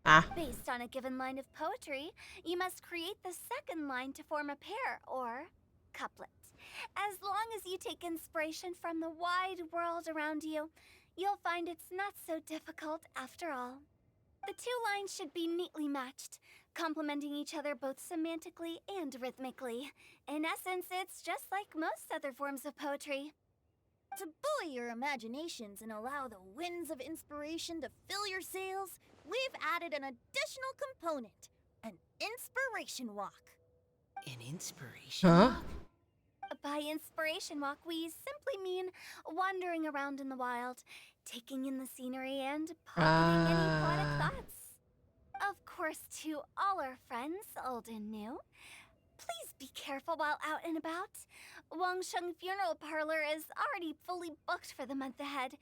Ah. Based on a given line of poetry, you must create the second line to form a pair, or couplet. As long as you take inspiration from the wide world around you, you'll find it's not so difficult after all. The 2 lines should be neatly matched, complementing each other both semantically and rhythmically. In essence, it's just like most other forms of poetry. To buoy your imaginations and allow the winds of inspiration to fill your sails, we've added an additional component, an inspiration walk. An inspiration? Huh? By inspiration walk, we simply mean wandering around in the wild, taking in the scenery and pocketing any poetic thoughts. Of course, to all our friends, old and new, please be careful while out and about. Wangsheng Funeral Parlor is already fully booked for the month ahead,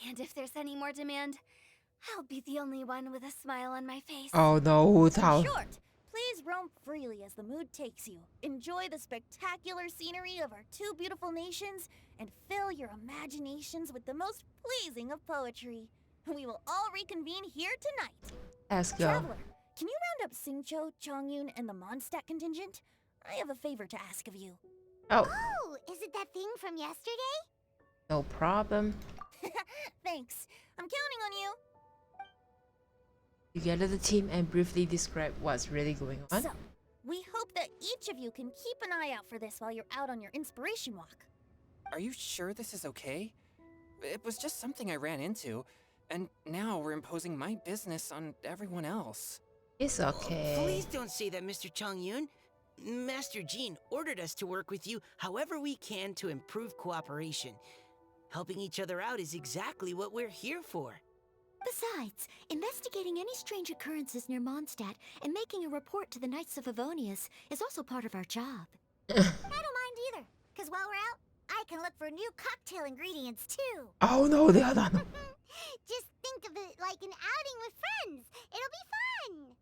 and if there's any more demand, I'll be the only one with a smile on my face. Oh no, Hu In Tao. short, please roam freely as the mood takes you. Enjoy the spectacular scenery of our 2 beautiful nations, and fill your imaginations with the most pleasing of poetry. We will all reconvene here tonight. Let's go. Traveler, can you round up Singcho, Chongyun, and the Mondstadt contingent? I have a favor to ask of you. Oh, Oh, is it that thing from yesterday? no problem. Thanks. I'm counting on you. You gather the team and briefly describe what's really going on. So, we hope that each of you can keep an eye out for this while you're out on your inspiration walk. Are you sure this is okay? It was just something I ran into, and now we're imposing my business on everyone else. It's okay. Please don't say that, Mr. Chongyun. Master Jean ordered us to work with you however we can to improve cooperation. Helping each other out is exactly what we're here for. Besides, investigating any strange occurrences near Mondstadt and making a report to the Knights of Avonius is also part of our job. I don't mind either, because while we're out, I can look for new cocktail ingredients too. Oh no, the other one. Just think of it like an outing with friends. It'll be fun.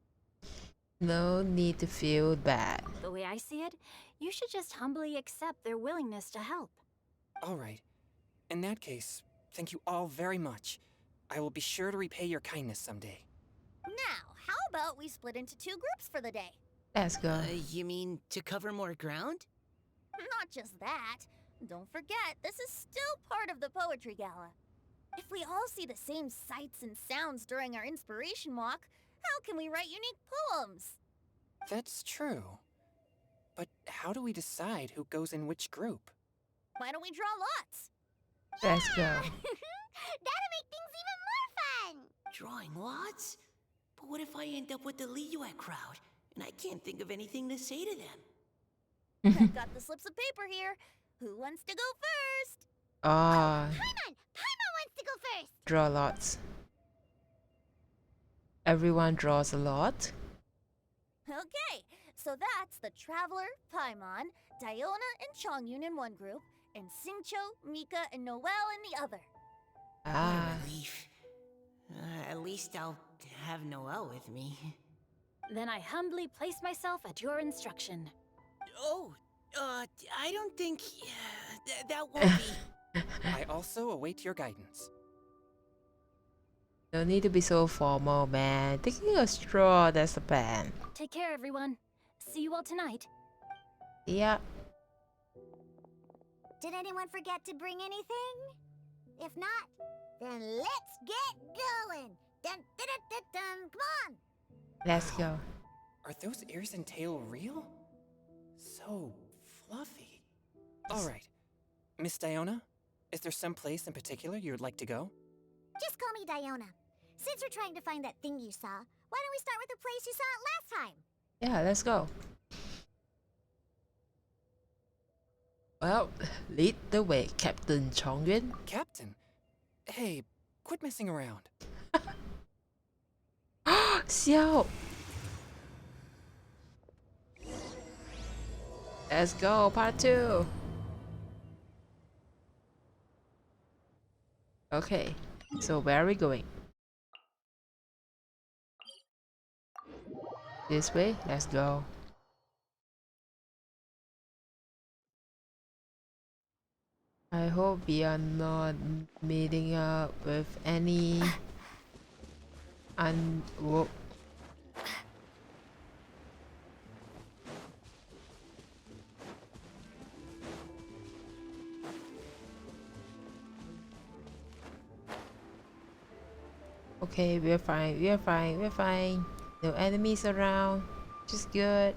No need to feel bad. The way I see it, you should just humbly accept their willingness to help. All right. In that case, thank you all very much. I will be sure to repay your kindness someday. Now, how about we split into 2 groups for the day? Let's go. You mean to cover more ground? Not just that. Don't forget, this is still part of the Poetry Gala. If we all see the same sights and sounds during our inspiration walk, how can we write unique poems? That's true. But how do we decide who goes in which group? Why don't we draw lots? Let's go. That'll make things even more fun. Drawing lots? But what if I end up with the Liyue crowd, and I can't think of anything to say to them? I've got the slips of paper here. Who wants to go first? Ah, Paimon wants to go first. draw lots. Everyone draws a lot. Okay, so that's the Traveler, Paimon, Diona, and Chongyun in one group, and Xingqiu, Mika, and Noelle in the other. Ah, What a relief. At least I'll have Noelle with me. Then I humbly place myself at your instruction. Oh, I don't think... that won't be... I also await your guidance. no need to be so formal, man. Taking a straw, that's the plan. Take care, everyone. See you all tonight. Yeah. Did anyone forget to bring anything? If not, then let's get going. Dun, dun, dun, dun, dun. Come on. Let's go. Are those ears and tail real? So fluffy. All right. Miss Diona, is there some place in particular you would like to go? Just call me Diona. Since we're trying to find that thing you saw, why don't we start with the place you saw it last time? Yeah, let's go. Well, lead the way, Captain Chongyun. Captain? Hey, quit messing around. Xiao! Let's go, part 2. Okay, so where are we going? This way? Let's go. I hope we are not meeting up with any whoa. Okay, we're fine, we're fine, we're fine. No enemies around. Just good.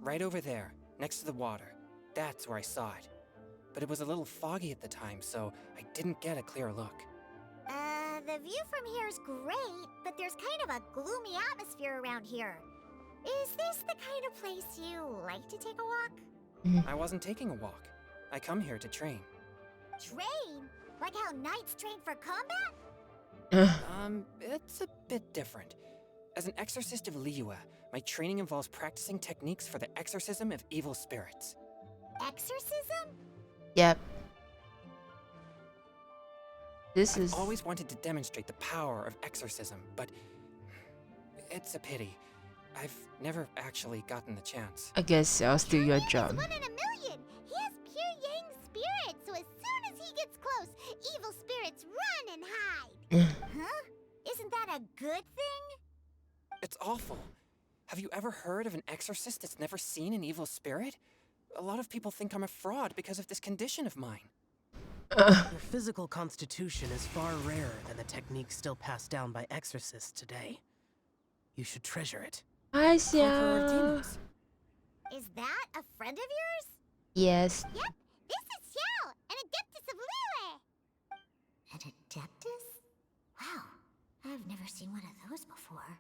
Right over there, next to the water. That's where I saw it. But it was a little foggy at the time, so I didn't get a clear look. The view from here is great, but there's kind of a gloomy atmosphere around here. Is this the kind of place you like to take a walk? I wasn't taking a walk. I come here to train. Train? Like how knights train for combat? It's a bit different. As an exorcist of Liyue, my training involves practicing techniques for the exorcism of evil spirits. Exorcism? Yep. This I've is always wanted to demonstrate the power of exorcism, but it's a pity. I've never actually gotten the chance. I guess I'll steal your Chang'an is job. 1 in a million. He has pure Yang spirit, so as soon as he gets close, evil spirits run and hide. Huh? Isn't that a good thing? It's awful. Have you ever heard of an exorcist that's never seen an evil spirit? A lot of people think I'm a fraud because of this condition of mine. Your physical constitution is far rarer than the techniques still passed down by exorcists today. You should treasure it. Hi, Conqueror of Xiao. demons. Is that a friend of yours? Yes. Yep, this is Xiao, an adeptus of Liyue. An adeptus? Wow, I've never seen one of those before.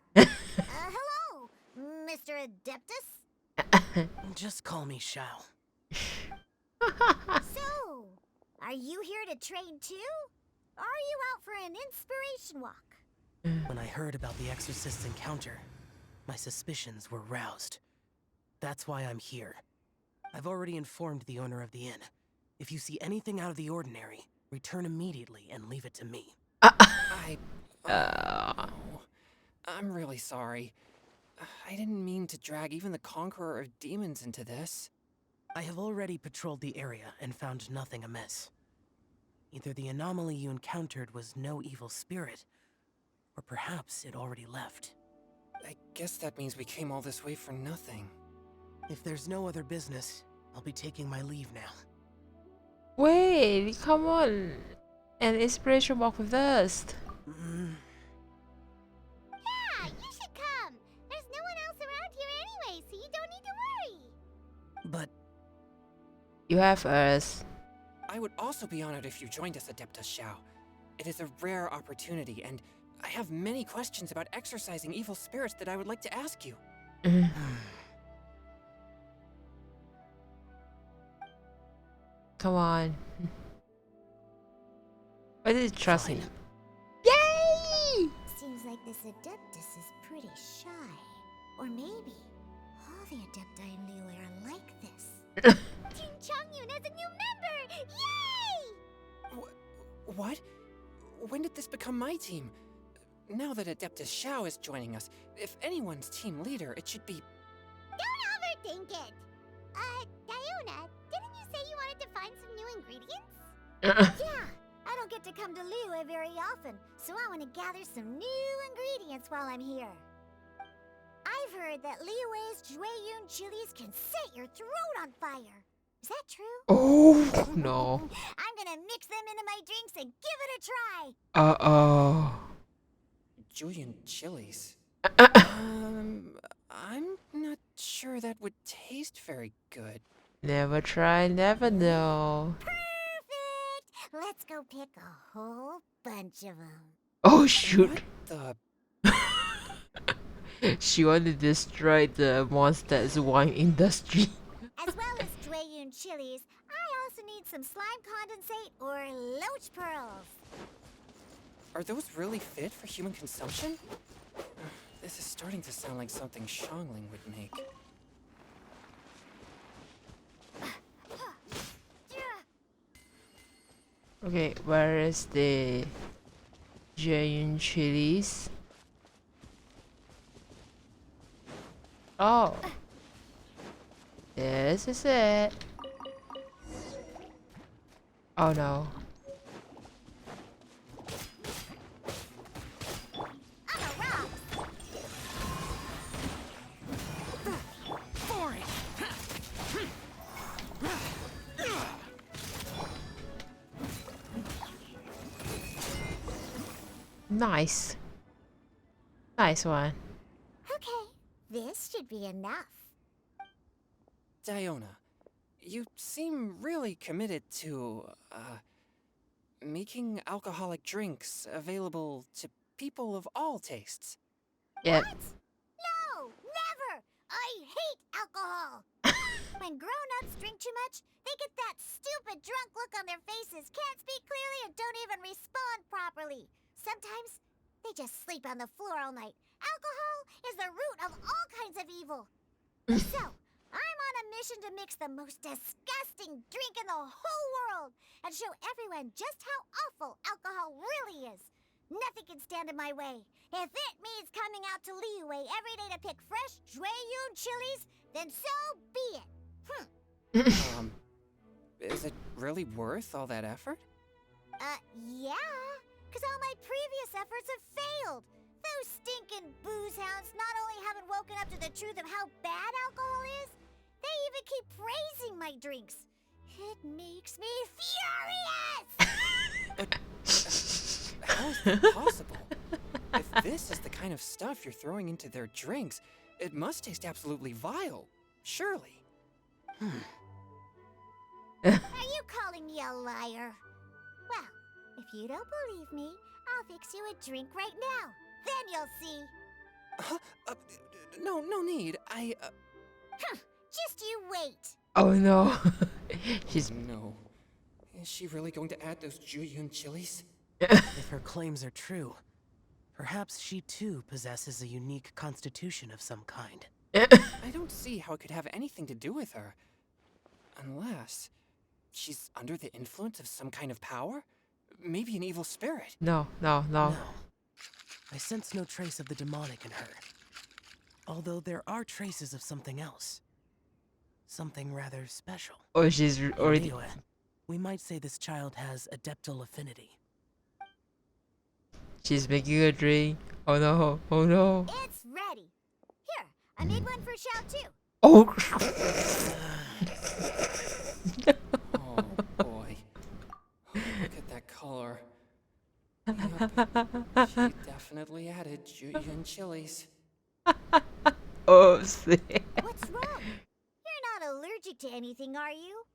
Hello, Mr. Adeptus. Just call me Shao. So, are you here to train too? Or are you out for an inspiration walk? When I heard about the Exorcist's encounter, my suspicions were roused. That's why I'm here. I've already informed the owner of the inn. If you see anything out of the ordinary, return immediately and leave it to me. I'm really sorry. I didn't mean to drag even the Conqueror of Demons into this. I have already patrolled the area and found nothing amiss. Either the anomaly you encountered was no evil spirit, or perhaps it already left. I guess that means we came all this way for nothing. If there's no other business, I'll be taking my leave now. Wait, come on. An inspiration walk with us. Yeah, you should come. There's no one else around here anyway, so you don't need to worry. But You have us. I would also be honored if you joined us, Adeptus Shao. It is a rare opportunity, and I have many questions about exorcising evil spirits that I would like to ask you. Come on. Why did you trust me? Fine. Yay! Seems like this adeptus is pretty shy. Or maybe all the adepti in Liyue are like this. Team Changyun has a new member! Yay! What? When did this become my team? Now that Adeptus Shao is joining us, if anyone's team leader, it should be... Don't overthink it. Diona, didn't you say you wanted to find some new ingredients? Yeah, I don't get to come to Liyue very often, so I want to gather some new ingredients while I'm here. I've heard that Liyue's Jueyun chilies can set your throat on fire. Is that true? Oh no. I'm gonna mix them into my drinks and give it a try. Uh-oh. Julian chilies. I'm not sure that would taste very good. Never try, never know. Perfect! Let's go pick a whole bunch of them. Oh shoot. The... She wanted to destroy the monster's wine industry. As well as Jueyun chilies, I also need some slime condensate or loach pearls. Are those really fit for human consumption? This is starting to sound like something Shangling would make. Okay, where is the giant chilies? Oh. This is it. Oh no. Nice. Nice one. Okay, this should be enough. Diona, you seem really committed to, making alcoholic drinks available to people of all tastes. Yep. What? No, never! I hate alcohol! When grown-ups drink too much, they get that stupid drunk look on their faces, can't speak clearly, and don't even respond properly. Sometimes, they just sleep on the floor all night. Alcohol is the root of all kinds of evil. So, I'm on a mission to mix the most disgusting drink in the whole world and show everyone just how awful alcohol really is. Nothing can stand in my way. If it means coming out to Liyue every day to pick fresh Jueyun chilies, then so be it. Is it really worth all that effort? Yeah. Because all my previous efforts have failed. Those stinking booze hounds not only haven't woken up to the truth of how bad alcohol is, they even keep praising my drinks. It makes me furious! How is that possible? If this is the kind of stuff you're throwing into their drinks, it must taste absolutely vile. Surely. Are you calling me a liar? Well, if you don't believe me, I'll fix you a drink right now. Then you'll see. No need. Just you wait. Oh no. She's No. Is she really going to add those Juyun chilies? If her claims are true, perhaps she too possesses a unique constitution of some kind. I don't see how it could have anything to do with her. Unless she's under the influence of some kind of power? Maybe an evil spirit. no. No. I sense no trace of the demonic in her. Although there are traces of something else. Something rather special. Oh, she's already. Anyway, we might say this child has adeptal affinity. She's making a drink. Oh no. Oh no. It's ready. Here, I made one for Xiao too. Oh. Oh boy. Look at that color. Yep, she definitely added Juyun chilies. Oh, see. What's wrong? You're not allergic to anything, are you?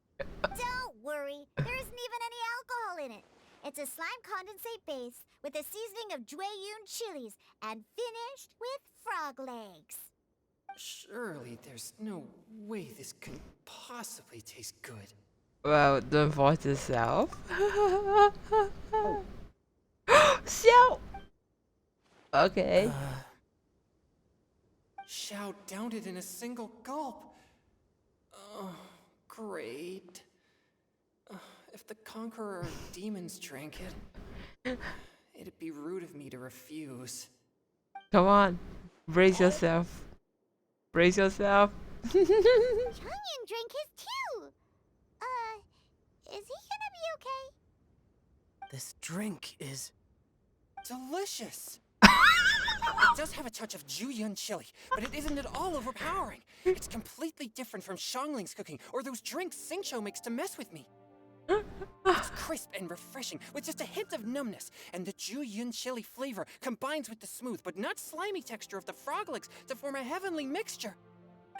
Don't worry. There isn't even any alcohol in it. It's a slime condensate base with a seasoning of Jueyun chilies and finished with frog legs. Surely there's no way this can possibly taste good. Well, don't force yourself. Xiao. Okay. Xiao downed it in a single gulp. Oh, great. If the Conqueror of Demons drank it, it'd be rude of me to refuse. Come on. Brace yourself. Brace yourself. Changyan drank his too. Is he gonna be okay? This drink is... Delicious! It does have a touch of Juyun chili, but it isn't at all overpowering. It's completely different from Xiangling's cooking or those drinks Xingqiu makes to mess with me. It's crisp and refreshing, with just a hint of numbness, and the Juyun chili flavor combines with the smooth but not slimy texture of the frog legs to form a heavenly mixture.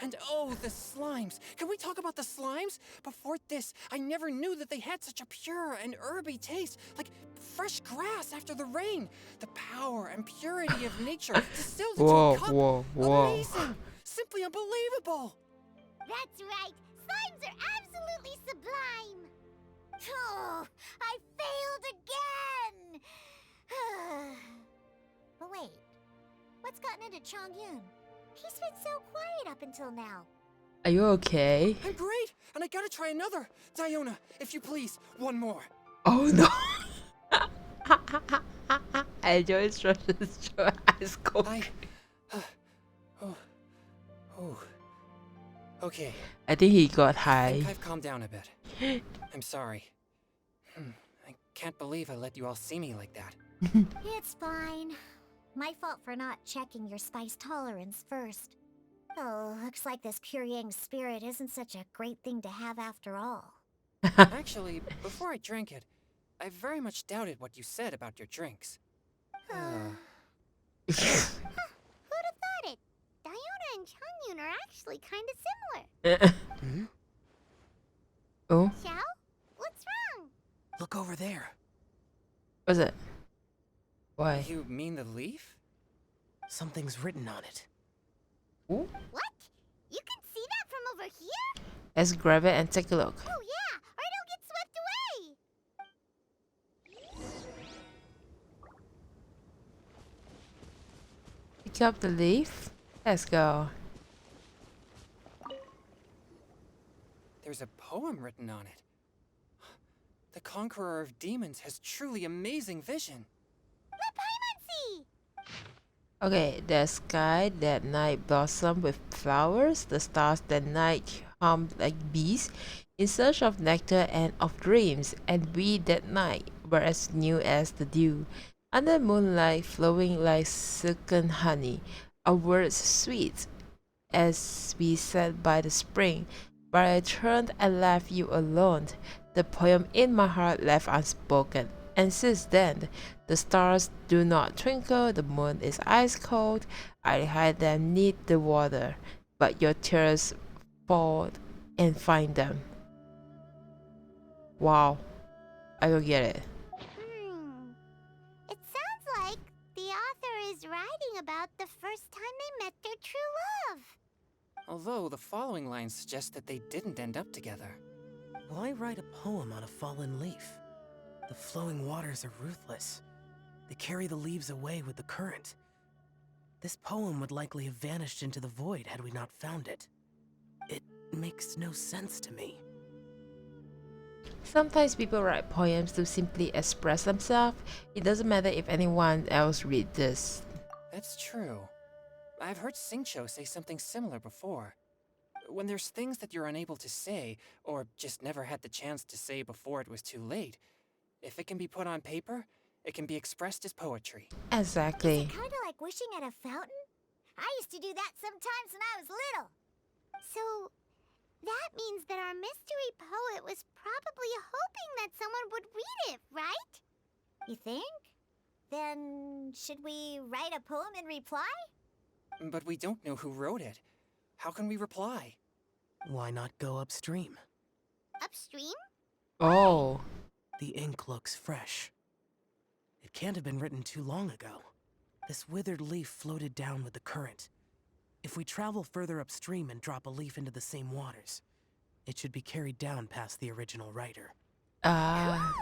And oh, the slimes! Can we talk about the slimes? Before this, I never knew that they had such a pure and herby taste, like fresh grass after the rain. The power and purity of nature distilled into a cup. Whoa. Amazing! Simply unbelievable! That's right. Slimes are absolutely sublime. Oh, I failed again. But wait, what's gotten into Chongyun? He's been so quiet up until now. Are you okay? I'm great, and I gotta try another. Diona, if you please, one more. Oh no. I enjoy instructions to ice cold. Okay. I think he got I high. think I've calmed down a bit. I'm sorry. I can't believe I let you all see me like that. It's fine. My fault for not checking your spice tolerance first. Oh, looks like this pure yang spirit isn't such a great thing to have after all. Actually, before I drank it, I very much doubted what you said about your drinks. Who'd have thought it? Diona and Chongyun are actually kind of similar. Oh, Xiao? What's wrong? Look over there. what's it? Why? You mean the leaf? Something's written on it. Ooh. What? You can see that from over here? Let's grab it and take a look. Oh yeah, or it'll get swept away. Pick up the leaf. Let's go. There's a poem written on it. The Conqueror of Demons has truly amazing vision. Let Paimon see. Okay, the sky that night blossomed with flowers, the stars that night hummed like bees in search of nectar and of dreams, and we that night were as new as the dew, under moonlight flowing like silken honey, our words sweet as we sat by the spring. But I turned and left you alone, the poem in my heart left unspoken. And since then, the stars do not twinkle, the moon is ice cold. I hide them neath the water, but your tears fall and find them. Wow, I don't get it. It sounds like the author is writing about the first time they met their true love. Although the following lines suggest that they didn't end up together. Why write a poem on a fallen leaf? The flowing waters are ruthless. They carry the leaves away with the current. This poem would likely have vanished into the void had we not found it. It makes no sense to me. Sometimes people write poems to simply express themselves. It doesn't matter if anyone else reads this. That's true. I've heard Singcho say something similar before. When there's things that you're unable to say, or just never had the chance to say before it was too late, if it can be put on paper, it can be expressed as poetry. Exactly. Kind of like wishing at a fountain? I used to do that sometimes when I was little. So, that means that our mystery poet was probably hoping that someone would read it, right? You think? Then, should we write a poem in reply? But we don't know who wrote it. How can we reply? Why not go upstream? Upstream? Oh, The ink looks fresh. It can't have been written too long ago. This withered leaf floated down with the current. If we travel further upstream and drop a leaf into the same waters, it should be carried down past the original writer. Aw,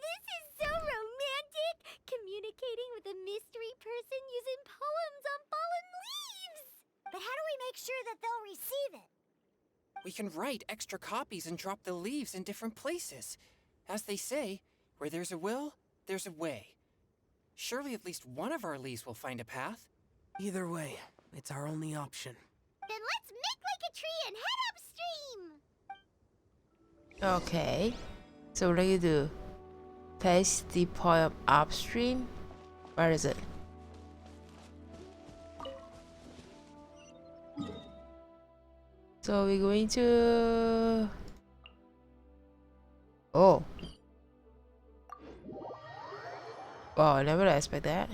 this is so romantic! Communicating with a mystery person using poems on fallen leaves! But how do we make sure that they'll receive it? We can write extra copies and drop the leaves in different places. As they say, where there's a will, there's a way. Surely at least one of our leaves will find a path. Either way, it's our only option. Then let's make like a tree and head upstream! okay. So what do you do? Place the poem upstream? Where is it? So we're going to... Oh. Wow, I never expect that.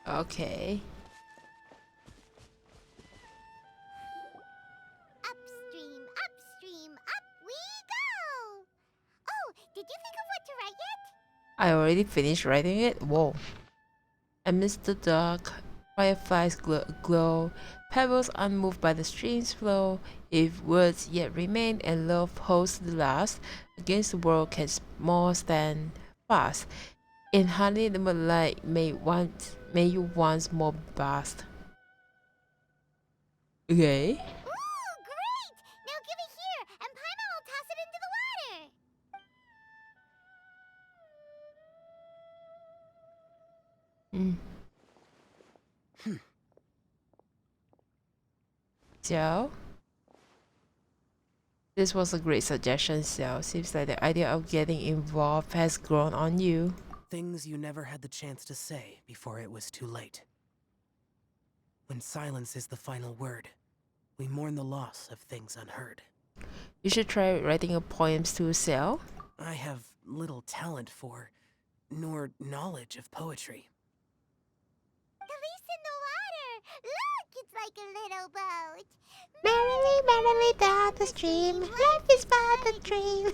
Okay. Upstream, upstream, up we go! Oh, did you think of what to write yet? I already finished writing it. Whoa. Amidst the dark, fireflies glow, pebbles unmoved by the stream's flow. If words yet remain and love holds the last, against the world can more stand fast. In honey the moonlight may you once more bask. Okay. Ooh, great! Now give it here, and Paimon will toss it into the water! So this was a great suggestion, so seems like the idea of getting involved has grown on you. Things you never had the chance to say before it was too late. When silence is the final word, we mourn the loss of things unheard. You should try writing a poems to sell. I have little talent for, nor knowledge of poetry. The leaf's in the water! Look, it's like a little boat! Merrily, merrily down the stream, life is but a dream.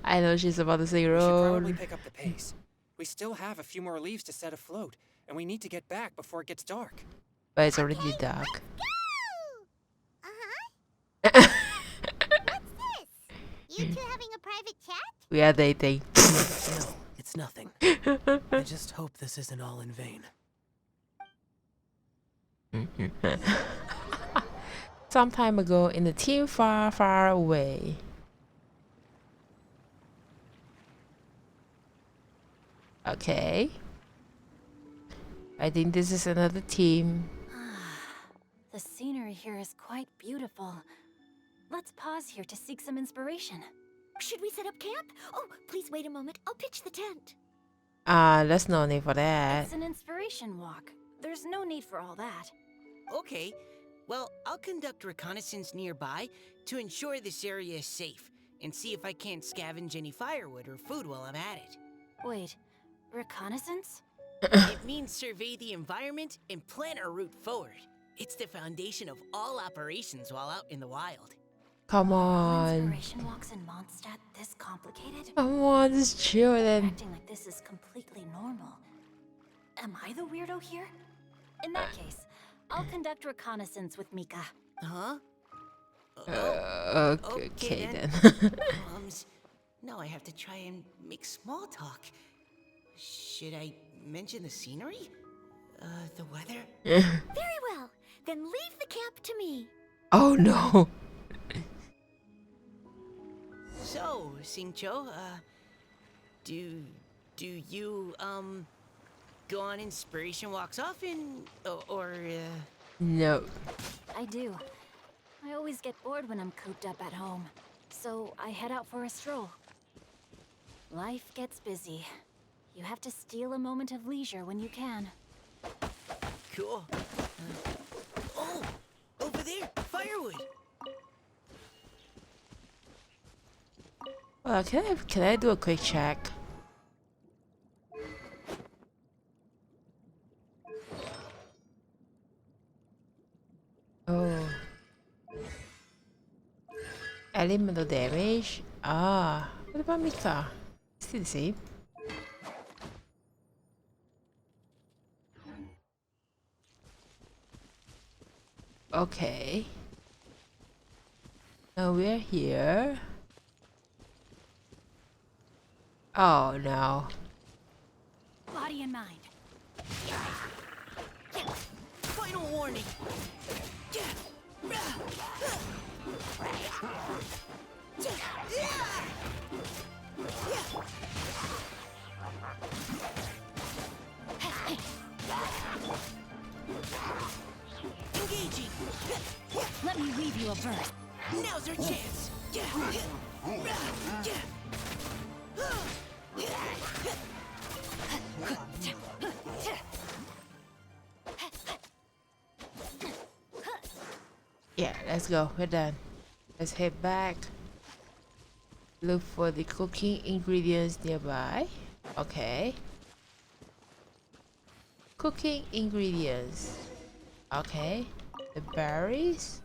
I know she's about to sing We should probably road. pick up the pace. We still have a few more leaves to set afloat, and we need to get back before it gets dark. But it's already dark. Go! Uh-huh. What's this? You two having a private chat? We are dating. No, it's nothing. I just hope this isn't all in vain. Some time ago in a team far, far away. Okay. I think this is another team. The scenery here is quite beautiful. Let's pause here to seek some inspiration. Should we set up camp? Oh, please wait a moment. I'll pitch the tent. There's no need for that. It's an inspiration walk. there's no need for all that. Okay, well, I'll conduct reconnaissance nearby to ensure this area is safe and see if I can't scavenge any firewood or food while I'm at it. Wait, reconnaissance? It means survey the environment and plan our route forward. It's the foundation of all operations while out in the wild. Come Are on. inspiration walks in Mondstadt this complicated? Come on, just chill then. Acting like this is completely normal. Am I the weirdo here? In that case, I'll conduct reconnaissance with Mika. Huh? Okay then. Now I have to try and make small talk. Should I mention the scenery? The weather? Very well. Then leave the camp to me. Oh no. So, Singcho, do you, go on inspiration walks often? Or No. I do. I always get bored when I'm cooped up at home. So I head out for a stroll. Life gets busy. You have to steal a moment of leisure when you can. Cool. Oh, over there, firewood. Well, can I do a quick check? Oh. Elemental damage. Ah, what about Mika? Still the same. Okay. Now we're here. Oh no. Body and mind. Final warning. Engaging. Let me weave you a verse. Now's our chance. Yeah, let's go. We're done. Let's head back. Look for the cooking ingredients nearby. Okay. Cooking ingredients. Okay. The berries.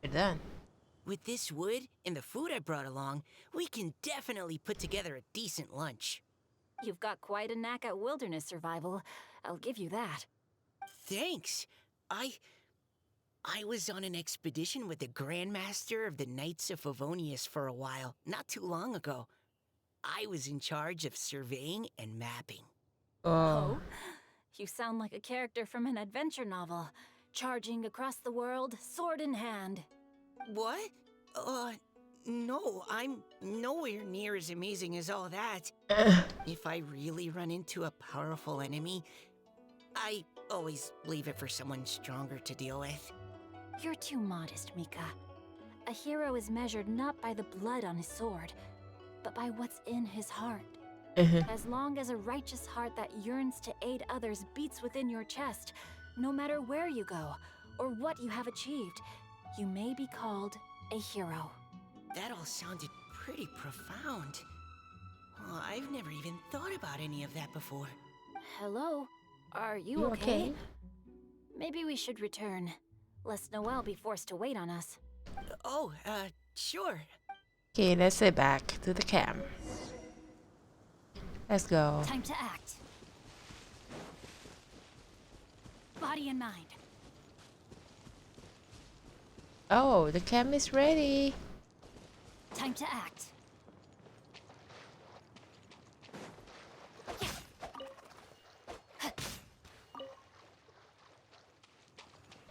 We're done. With this wood and the food I brought along, we can definitely put together a decent lunch. You've got quite a knack at wilderness survival. I'll give you that. Thanks. I was on an expedition with the Grand Master of the Knights of Favonius for a while, not too long ago. I was in charge of surveying and mapping. Oh. You sound like a character from an adventure novel. Charging across the world, sword in hand. What? No, I'm nowhere near as amazing as all that. If I really run into a powerful enemy, I always leave it for someone stronger to deal with. You're too modest, Mika. A hero is measured not by the blood on his sword, but by what's in his heart. As long as a righteous heart that yearns to aid others beats within your chest, no matter where you go or what you have achieved, you may be called a hero. That all sounded pretty profound. Oh, I've never even thought about any of that before. Hello? Are you You okay? okay? Maybe we should return, lest Noelle be forced to wait on us. Oh, sure. Okay, let's head back to the camp. Let's go. Time to act. Body and mind. Oh, the camp is ready. Time to act.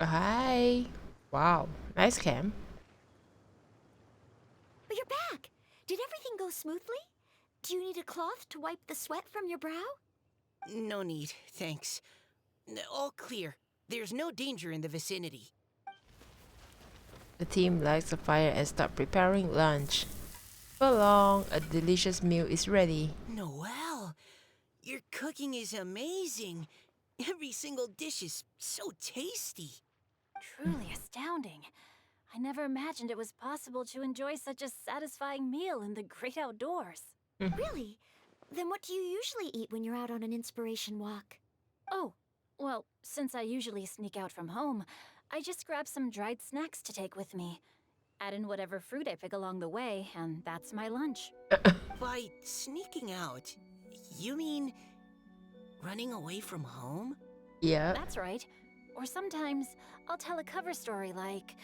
Hi. Wow, nice camp. But you're back. Did everything go smoothly? Do you need a cloth to wipe the sweat from your brow? No need, thanks. All clear. There's no danger in the vicinity. The team lights a fire and start preparing lunch. So long, a delicious meal is ready. Noelle, your cooking is amazing. Every single dish is so tasty. Truly astounding. I never imagined it was possible to enjoy such a satisfying meal in the great outdoors. Really? Then what do you usually eat when you're out on an inspiration walk? Oh, well, since I usually sneak out from home, I just grab some dried snacks to take with me. Add in whatever fruit I pick along the way, and that's my lunch. By sneaking out, you mean running away from home? Yeah. That's right. Or sometimes I'll tell a cover story like,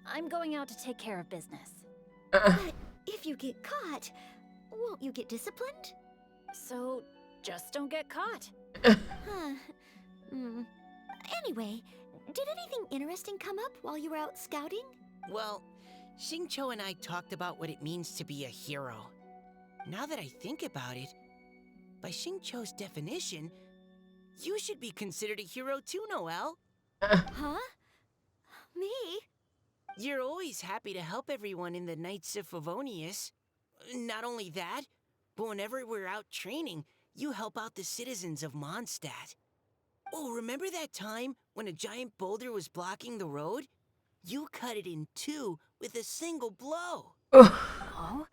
I'm going out to take care of business. But if you get caught, won't you get disciplined? So just don't get caught. Huh. Anyway, did anything interesting come up while you were out scouting? Well, Xingqiu and I talked about what it means to be a hero. Now that I think about it, by Xingqiu's definition, you should be considered a hero too, Noelle. Huh? Me? You're always happy to help everyone in the Knights of Favonius. Not only that, but whenever we're out training, you help out the citizens of Mondstadt. Oh, remember that time when a giant boulder was blocking the road? You cut it in two with a single blow. Oh?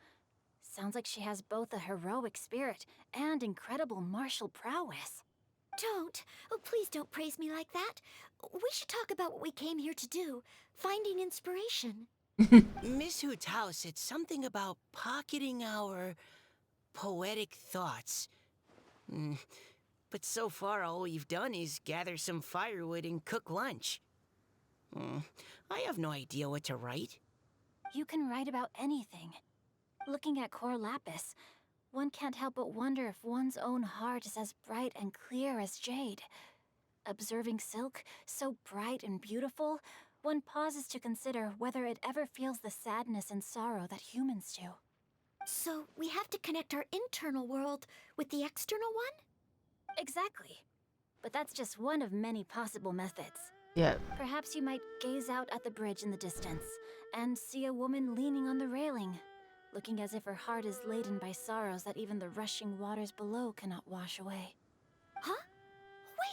Sounds like she has both a heroic spirit and incredible martial prowess. Don't. Oh, please don't praise me like that. We should talk about what we came here to do. Finding inspiration. Miss Hu Tao said something about pocketing our poetic thoughts. But so far, all we've done is gather some firewood and cook lunch. I have no idea what to write. You can write about anything. Looking at Cor Lapis, one can't help but wonder if one's own heart is as bright and clear as jade. Observing silk, so bright and beautiful, one pauses to consider whether it ever feels the sadness and sorrow that humans do. So we have to connect our internal world with the external one? Exactly. But that's just one of many possible methods. Yeah. Perhaps you might gaze out at the bridge in the distance and see a woman leaning on the railing, looking as if her heart is laden by sorrows that even the rushing waters below cannot wash away. Huh?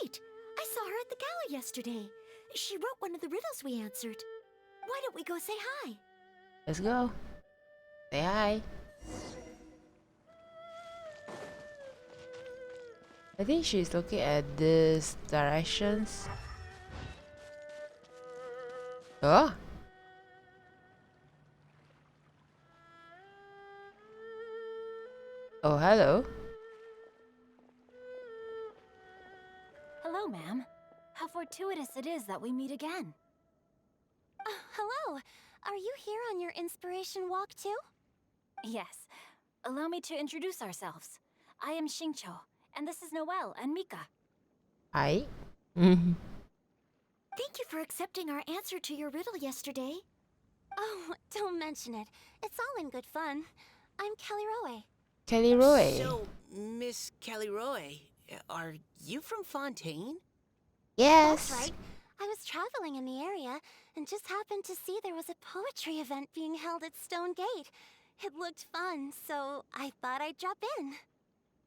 Wait! I saw her at the gala yesterday. She wrote one of the riddles we answered. Why don't we go say hi? Let's go. Say hi. I think she's looking at this directions. Oh. Oh, hello. Hello, ma'am. How fortuitous it is that we meet again. Hello. Are you here on your inspiration walk too? Yes. Allow me to introduce ourselves. I am Xingqiu, and this is Noelle and Mika. Hi. Thank you for accepting our answer to your riddle yesterday. Oh, don't mention it. It's all in good fun. I'm Kelly Roe. Kelly Roy. So, Miss Kelly Roy, are you from Fontaine? Yes. That's right. I was traveling in the area and just happened to see there was a poetry event being held at Stone Gate. It looked fun, so I thought I'd drop in.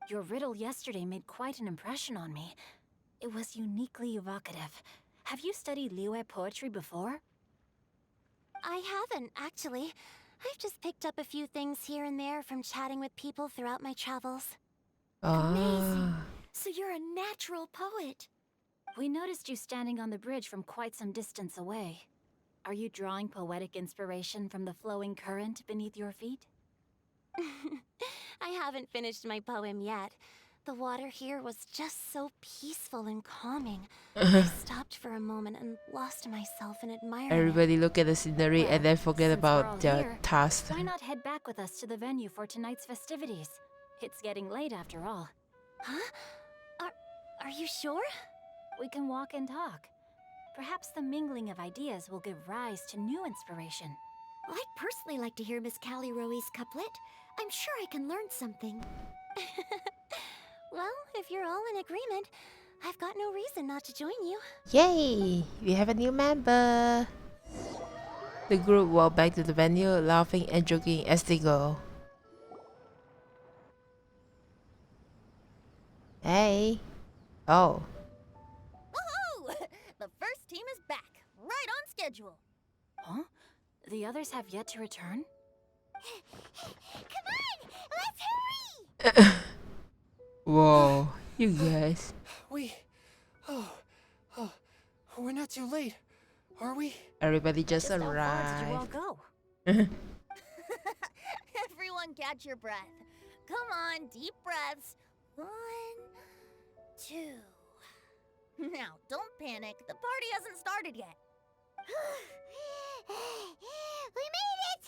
Your riddle yesterday made quite an impression on me. It was uniquely evocative. Have you studied Liyue poetry before? I haven't, actually. I've just picked up a few things here and there from chatting with people throughout my travels. Amazing. Ah. So you're a natural poet. We noticed you standing on the bridge from quite some distance away. Are you drawing poetic inspiration from the flowing current beneath your feet? I haven't finished my poem yet. The water here was just so peaceful and calming. I stopped for a moment and lost myself in admiring Everybody look at the scenery Well, and then forget since we're all about the here, task. Why not head back with us to the venue for tonight's festivities? It's getting late after all. Huh? Are you sure? We can walk and talk. Perhaps the mingling of ideas will give rise to new inspiration. I'd personally like to hear Miss Callie Roe's couplet. I'm sure I can learn something. Well, if you're all in agreement, I've got no reason not to join you. Yay! We have a new member. The group walk back to the venue, laughing and joking as they go. Hey. Oh. schedule. Huh? The others have yet to return? Come on, let's hurry! Whoa, you guys. Oh, we're not too late, are we? Everybody just How far did you all arrived. go? Everyone catch your breath. Come on, deep breaths. 1, 2. Now, don't panic. The party hasn't started yet. We made it!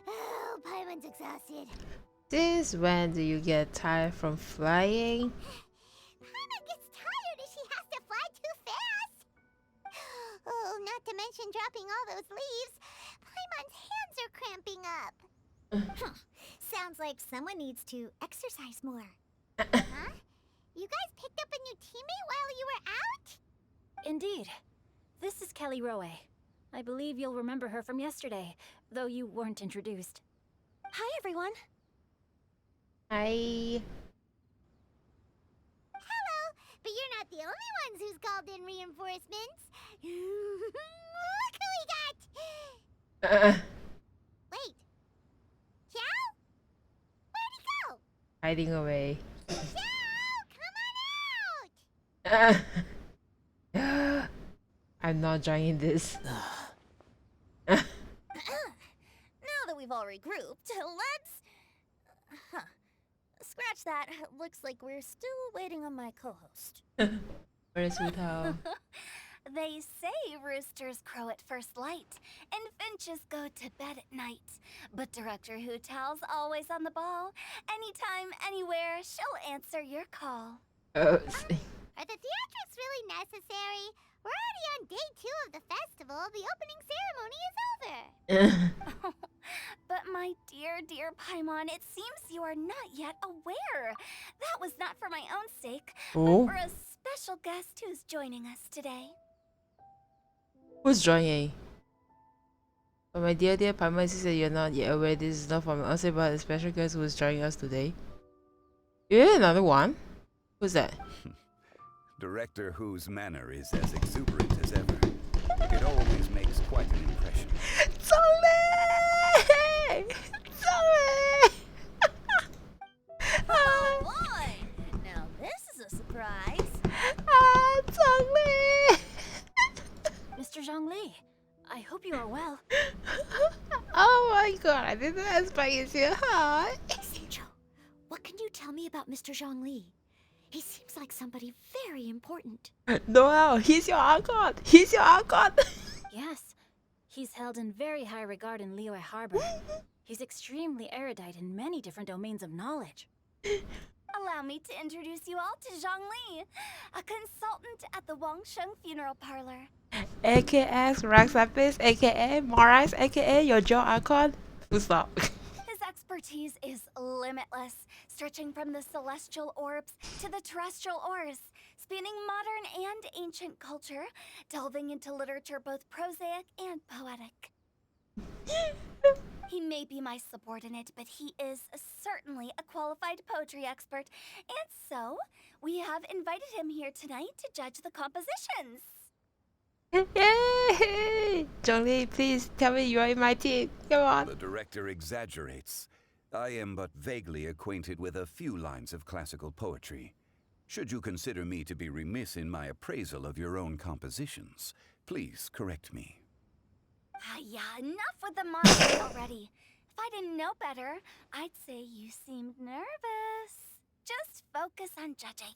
Oh, Paimon's exhausted. Since when do you get tired from flying? Paimon gets tired if she has to fly too fast. Oh, not to mention dropping all those leaves. Paimon's hands are cramping up. Sounds like someone needs to exercise more. Huh? You guys picked up a new teammate while you were out? Indeed. This is Kelly Rowe. I believe you'll remember her from yesterday, though you weren't introduced. Hi, everyone. Hi. Hello, but you're not the only ones who's called in reinforcements. Look who we got! Wait. Xiao? Where'd he go? Hiding away. Xiao, come on out! I'm not joining this. Now that we've all regrouped, let's... Scratch that. Looks like we're still waiting on my co-host. Where's Wutao? They say roosters crow at first light, and finches go to bed at night. But Director Hu Tao's always on the ball. Anytime, anywhere, she'll answer your call. Oh, Are the theatrics really necessary? We're already on day 2 of the festival. The opening ceremony is over. But my dear, dear Paimon, it seems you are not yet aware. That was not for my own sake, Oh. but for a special guest who's joining us today. Who's joining? But my dear Paimon, since you're not yet aware, this is not from us, but a special guest who is joining us today. Yeah, another one? Who's that? Director Whose manner is as exuberant as ever. It always makes quite an impression. Sorry! Sorry! Oh boy! Now this is a surprise. Sorry! Mr. Zhongli, I hope you are well. Oh my god, I didn't expect you to hi. Angel, what can you tell me about Mr. Zhongli? He seems like somebody very important. No, he's your uncle. He's your uncle. Yes, he's held in very high regard in Liyue Harbor. He's extremely erudite in many different domains of knowledge. Allow me to introduce you all to Zhongli, a consultant at the Wangsheng Funeral Parlor. AKA Raxapis, AKA Morais, AKA your Joe uncle. Full stop. His expertise is limitless, stretching from the celestial orbs to the terrestrial ores, spanning modern and ancient culture, delving into literature both prosaic and poetic. He may be my subordinate, but he is certainly a qualified poetry expert, and so we have invited him here tonight to judge the compositions. Yay! Jolie, please tell me you're in my team. Come on. The director exaggerates. I am but vaguely acquainted with a few lines of classical poetry. Should you consider me to be remiss in my appraisal of your own compositions, please correct me. Yeah, enough with the modesty already. If I didn't know better, I'd say you seemed nervous. Just focus on judging.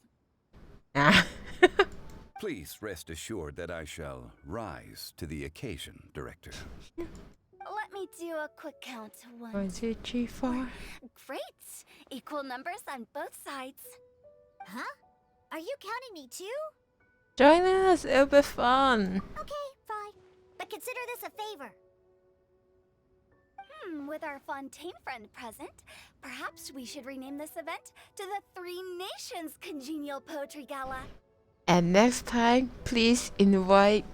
Ah. Please rest assured that I shall rise to the occasion, Director. Let me do a quick count. 1, 2, 3, 4. Great! Equal numbers on both sides. Huh? Are you counting me too? Join us, it'll be fun. Okay, fine. But consider this a favor. With our Fontaine friend present, perhaps we should rename this event to the Three Nations Congenial Poetry Gala. And next time, please invite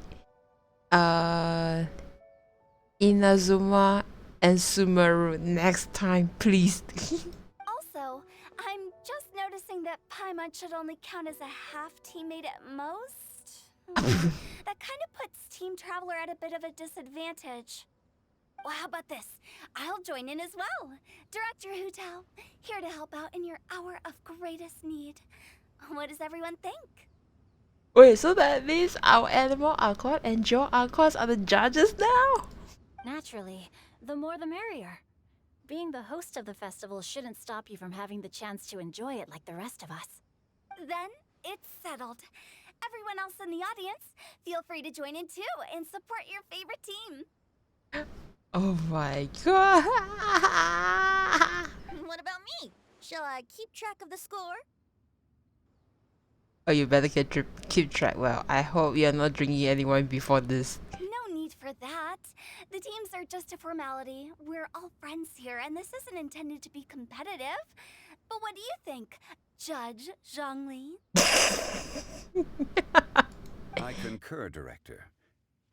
Inazuma and Sumaru next time, please. Also, I'm just noticing that Paimon should only count as a half teammate at most. That kind of puts Team Traveler at a bit of a disadvantage. Well, how about this? I'll join in as well. Director Hutao, here to help out in your hour of greatest need. What does everyone think? Wait, so that means our animal Archon and Joe Archons are the judges now? Naturally, the more the merrier. Being the host of the festival shouldn't stop you from having the chance to enjoy it like the rest of us. Then it's settled. Everyone else in the audience, feel free to join in too and support your favorite team. Oh my god. What about me? Shall I keep track of the score? Oh, you better keep track well. I hope you're not drinking anyone before this. No need for that. The teams are just a formality. We're all friends here, and this isn't intended to be competitive. But what do you think, Judge Zhongli? I concur, Director.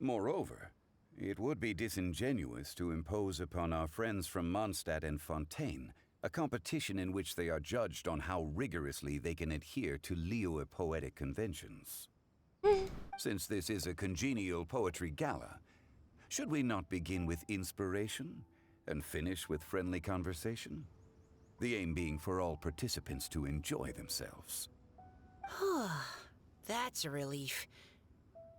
Moreover, it would be disingenuous to impose upon our friends from Mondstadt and Fontaine a competition in which they are judged on how rigorously they can adhere to Liyue poetic conventions. Since this is a congenial poetry gala, should we not begin with inspiration and finish with friendly conversation? The aim being for all participants to enjoy themselves. That's a relief.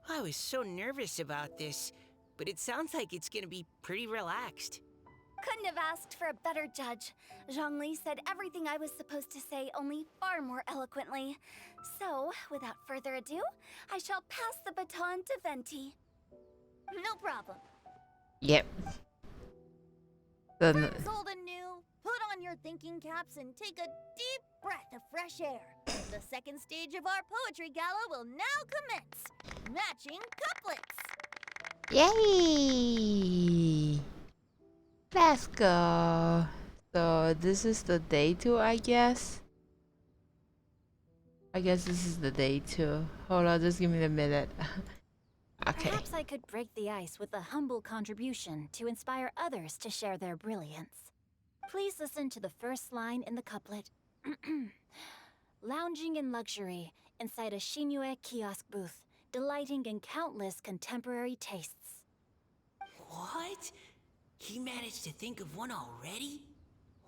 I was so nervous about this, but it sounds like it's gonna be pretty relaxed. Couldn't have asked for a better judge. Zhongli said everything I was supposed to say, only far more eloquently. So, without further ado, I shall pass the baton to Venti. No problem. Yep. Then Friends old and new, put on your thinking caps and take a deep breath of fresh air. The second stage of our poetry gala will now commence. Matching couplets. yay! Let's go. So this is the day 2, I guess. I guess this is the day 2. Hold on, just give me a minute. Okay. Perhaps I could break the ice with a humble contribution to inspire others to share their brilliance. Please listen to the first line in the couplet. Lounging in luxury inside a Shinue kiosk booth, delighting in countless contemporary tastes. What? He managed to think of one already?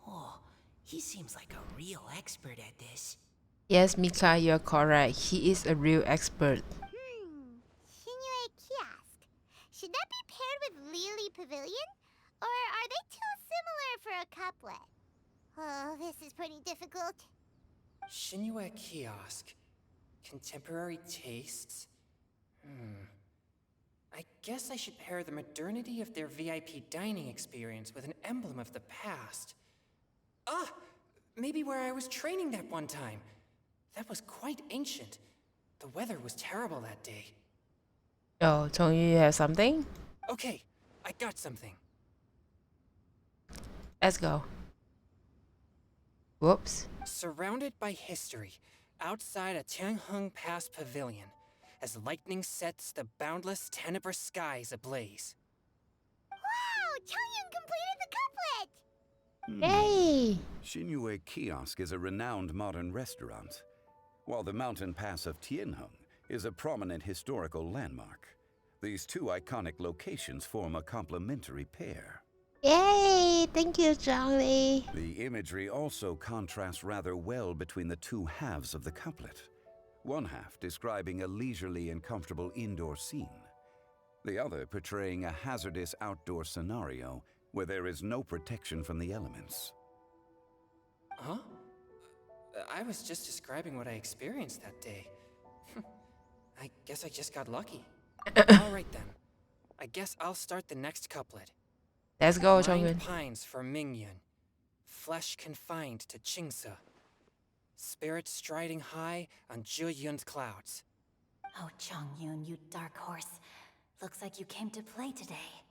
Oh, he seems like a real expert at this. Yes, Mika, you're correct. He is a real expert. Shinue Kiosk. Should that be paired with Lily Pavilion? Or are they too similar for a couplet? Oh, this is pretty difficult. Shinue Kiosk. Contemporary tastes? I guess I should pair the modernity of their VIP dining experience with an emblem of the past. Ah! Maybe where I was training that one time. That was quite ancient. The weather was terrible that day. Oh, Tony, you have something? Okay, I got something. Let's go. Whoops. Surrounded by history, outside a Tianheng Pass pavilion, as lightning sets the boundless tenebrous skies ablaze. Wow! Chongyun completed the couplet! Yay! Shinue Kiosk is a renowned modern restaurant, while the mountain pass of Tianheng is a prominent historical landmark. These two iconic locations form a complementary pair. Yay! Thank you, Charlie. The imagery also contrasts rather well between the two halves of the couplet. One half describing a leisurely and comfortable indoor scene, the other portraying a hazardous outdoor scenario where there is no protection from the elements. Huh? I was just describing what I experienced that day. I guess I just got lucky. Alright then. I guess I'll start the next couplet. Let's go, Mind Chongyun. pines for Mingyun, flesh confined to Qingse, spirit striding high on Zheyun's clouds. Oh, Chongyun, you dark horse. Looks like you came to play today.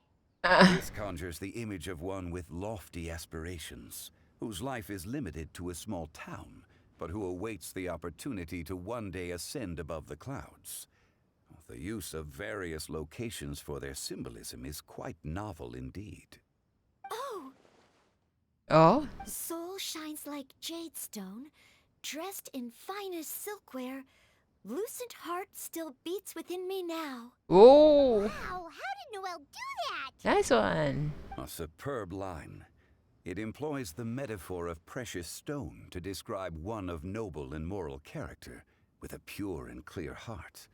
This conjures the image of one with lofty aspirations, whose life is limited to a small town, but who awaits the opportunity to one day ascend above the clouds. The use of various locations for their symbolism is quite novel indeed. Oh, Oh? Soul shines like jade stone, dressed in finest silkware, Lucent heart still beats within me now. Oh, Wow, how did Noelle do that? nice one. A superb line. It employs the metaphor of precious stone to describe one of noble and moral character, with a pure and clear heart.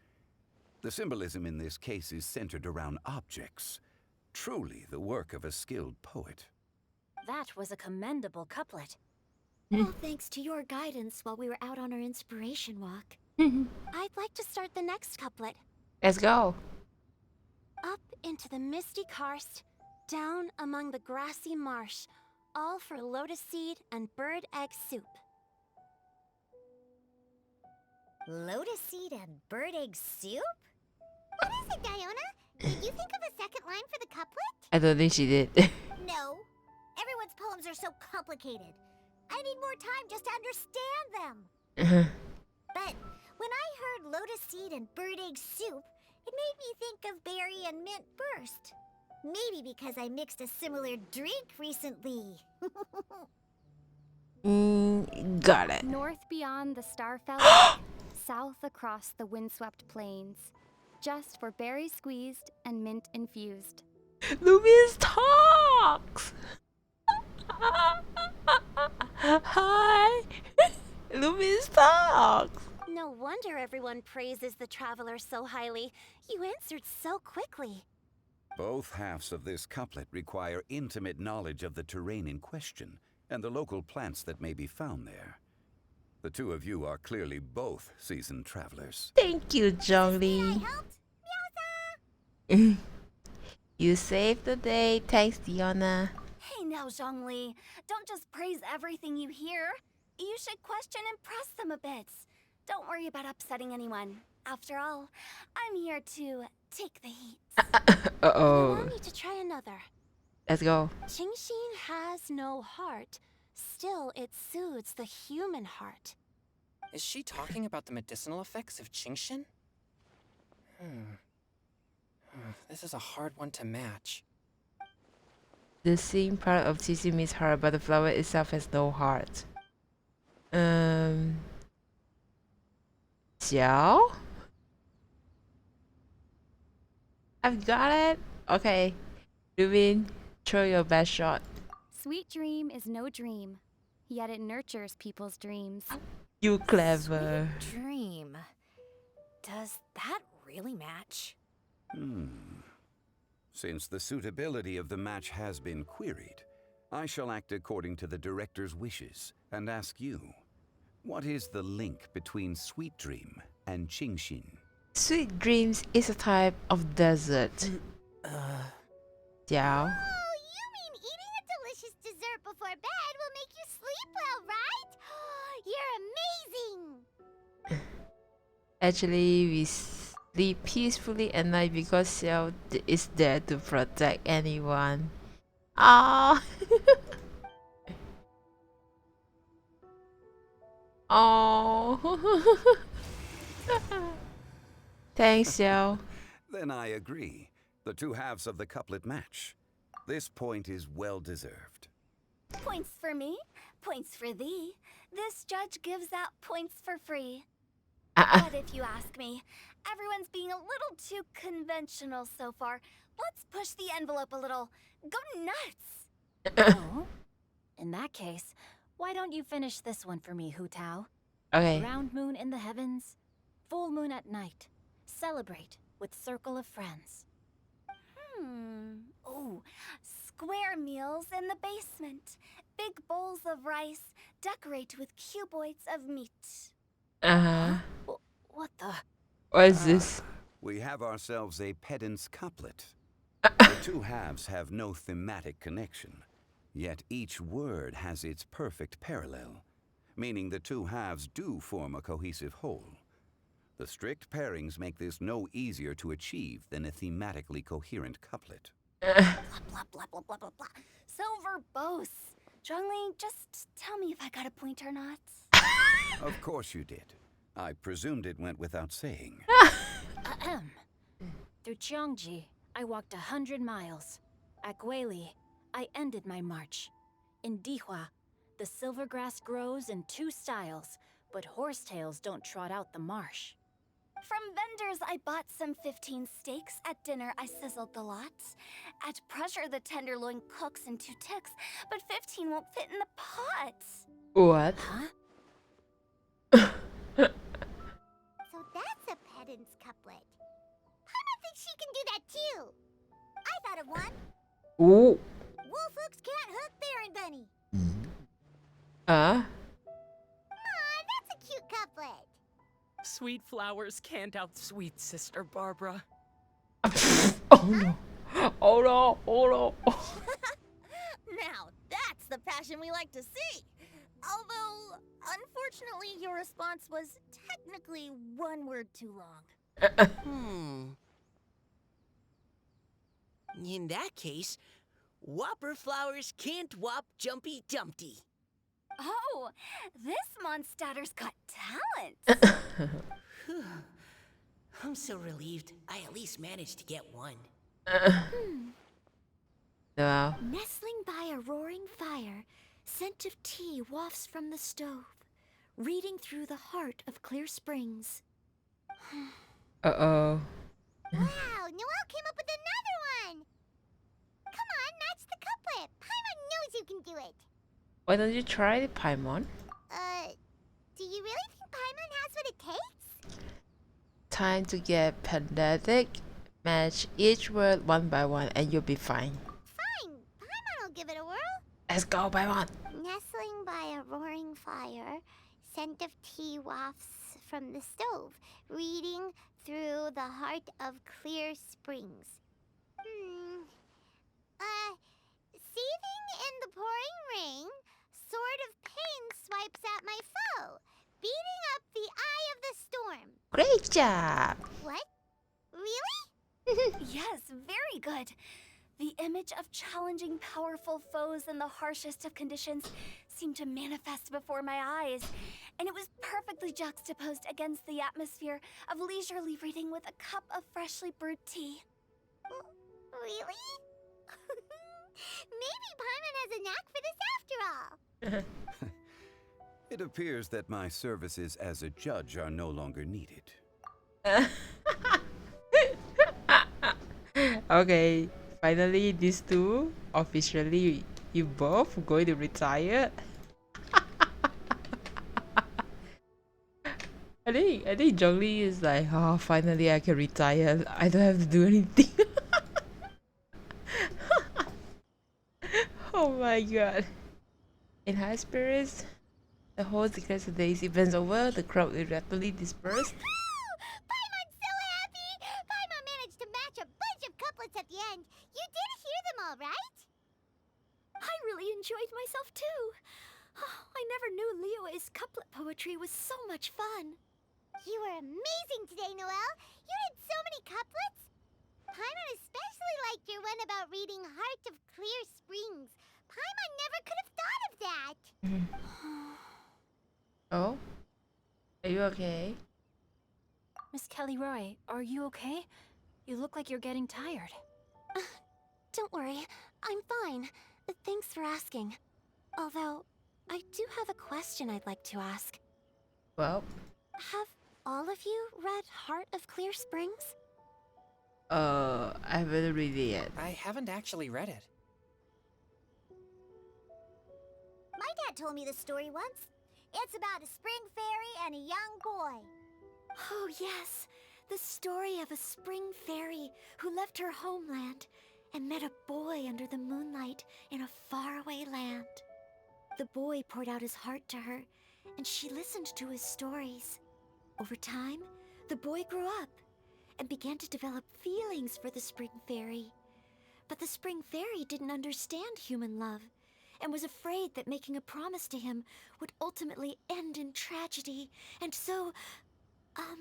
The symbolism in this case is centered around objects, truly the work of a skilled poet. That was a commendable couplet. All thanks to your guidance while we were out on our inspiration walk. I'd like to start the next couplet. Let's go. Up into the misty karst, down among the grassy marsh, all for lotus seed and bird egg soup. Lotus seed and bird egg soup? What is it, Diona? Did you think of a second line for the couplet? I don't think she did. No. Everyone's poems are so complicated. I need more time just to understand them. But when I heard lotus seed and bird egg soup, it made me think of berry and mint burst. Maybe because I mixed a similar drink recently. Got it. North beyond the Starfell Lake, south across the windswept plains. Just for berry squeezed and mint infused. Lumius talks. Hi. Lumius talks. No wonder everyone praises the traveler so highly. You answered so quickly. Both halves of this couplet require intimate knowledge of the terrain in question and the local plants that may be found there. The two of you are clearly both seasoned travelers. Thank you, Zhongli. You saved the day. Thanks, Diona. Hey now, Zhongli. Don't just praise everything you hear. You should question and press them a bit. Don't worry about upsetting anyone. After all, I'm here to take the heat. Uh-oh. Allow me to try another. Let's go. GENSHIN has no heart. Still, it soothes the human heart. Is she talking about the medicinal effects of GENSHIN? This is a hard one to match. The same part of Cici means heart, but the flower itself has no heart. Xiao? I've got it. Okay. Lubin, throw your best shot. Sweet dream is no dream, yet it nurtures people's dreams. You clever. Dream. Does that really match? Since the suitability of the match has been queried, I shall act according to the director's wishes and ask you, what is the link between Sweet Dream and GENSHIN? Sweet dreams is a type of desert. Xiao. Oh, you mean eating a delicious dessert before bed will make you sleep well, right? You're amazing! Actually, we sleep peacefully at night because Xiao is there to protect anyone. Ah. Oh. Thanks, Xiao. Then I agree. The two halves of the couplet match. This point is well deserved. Points for me, points for thee. This judge gives out points for free. But if you ask me, everyone's being a little too conventional so far. Let's push the envelope a little. Go nuts! Oh? In that case, why don't you finish this one for me, Hu Tao? Okay. Round moon in the heavens, full moon at night. Celebrate with circle of friends. Oh, square meals in the basement. Big bowls of rice. Decorate with cuboids of meat. Uh-huh. What the? What is this? We have ourselves a pedant's couplet. The two halves have no thematic connection, yet each word has its perfect parallel, meaning the two halves do form a cohesive whole. The strict pairings make this no easier to achieve than a thematically coherent couplet. Blah, blah, blah, blah, blah, blah, blah. So verbose. Zhongli, just tell me if I got a point or not. Of course you did. I presumed it went without saying. Ahem. Through Cheongji, I walked 100 miles. At Guili, I ended my march. In Dihua, the silver grass grows in two styles, but horsetails don't trot out the marsh. From vendors, I bought some 15 steaks. At dinner, I sizzled the lots. At pressure, the tenderloin cooks in 2 ticks, but 15 won't fit in the pots. What? Huh? So that's a pedant's couplet. Paimon thinks she can do that too. I thought of one. Ooh. Wolf hooks can't hook Baron Bunny. Ah. Aw, that's a cute couplet. Sweet flowers can't outsweet Sister Barbara. Oh no. Oh no. Oh no. Now that's the passion we like to see. Although, unfortunately, your response was technically 1 word too long. In that case, Whopper flowers can't whop Jumpy Dumpty. Oh, this monster's got talent. I'm so relieved I at least managed to get one. Wow. Nestling by a roaring fire, scent of tea wafts from the stove, reading through the heart of Clear Springs. Uh-oh. Wow, Noelle came up with another one. Come on, match the couplet. Paimon knows you can do it. Why don't you try it, Paimon? Do you really think Paimon has what it takes? Time to get pedantic. Match each word one by one and you'll be fine. Fine, Paimon will give it a whirl. Let's go, Paimon. Nestling by a roaring fire, scent of tea wafts from the stove, reading through the heart of Clear Springs. Seething in the pouring rain, sword of pain swipes at my foe, beating up the eye of the storm. Great job. What? Really? Yes, very good. The image of challenging powerful foes in the harshest of conditions seemed to manifest before my eyes, and it was perfectly juxtaposed against the atmosphere of leisurely reading with a cup of freshly brewed tea. Really? Maybe Paimon has a knack for this after all. It appears that my services as a judge are no longer needed. Okay, finally these two officially you both going to retire. I think Zhongli is like, oh, finally I can retire. I don't have to do anything. Oh my god. In high spirits, the host declares the day's events over. The crowd will rapidly disperse. Paimon's so happy! Paimon managed to match a bunch of couplets at the end. You did hear them all, right? I really enjoyed myself too. Oh, I never knew Liyue's couplet poetry was so much fun. You were amazing today, Noelle. You did so many couplets. Paimon especially liked your one about reading Heart of Clear Springs. Paimon never could have thought of that. Oh? Are you okay? Miss Kelly Roy, are you okay? You look like you're getting tired. Don't worry, I'm fine. Thanks for asking. Although, I do have a question I'd like to ask. Well, Have all of you read Heart of Clear Springs? I haven't read it yet. I haven't actually read it. My dad told me this story once. It's about a spring fairy and a young boy. Oh, yes. The story of a spring fairy who left her homeland and met a boy under the moonlight in a faraway land. The boy poured out his heart to her, and she listened to his stories. Over time, the boy grew up and began to develop feelings for the spring fairy. But the spring fairy didn't understand human love and was afraid that making a promise to him would ultimately end in tragedy. And so, I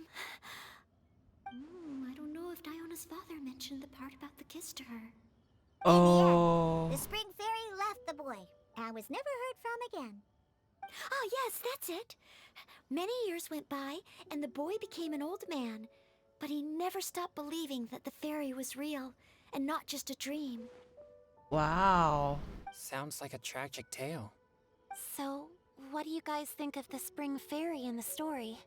don't know if Diona's father mentioned the part about the kiss to her. Oh. The spring fairy left the boy and was never heard from again. Ah, yes, that's it. Many years went by, and the boy became an old man. But he never stopped believing that the fairy was real, and not just a dream. Wow. Sounds like a tragic tale. So, what do you guys think of the spring fairy in the story?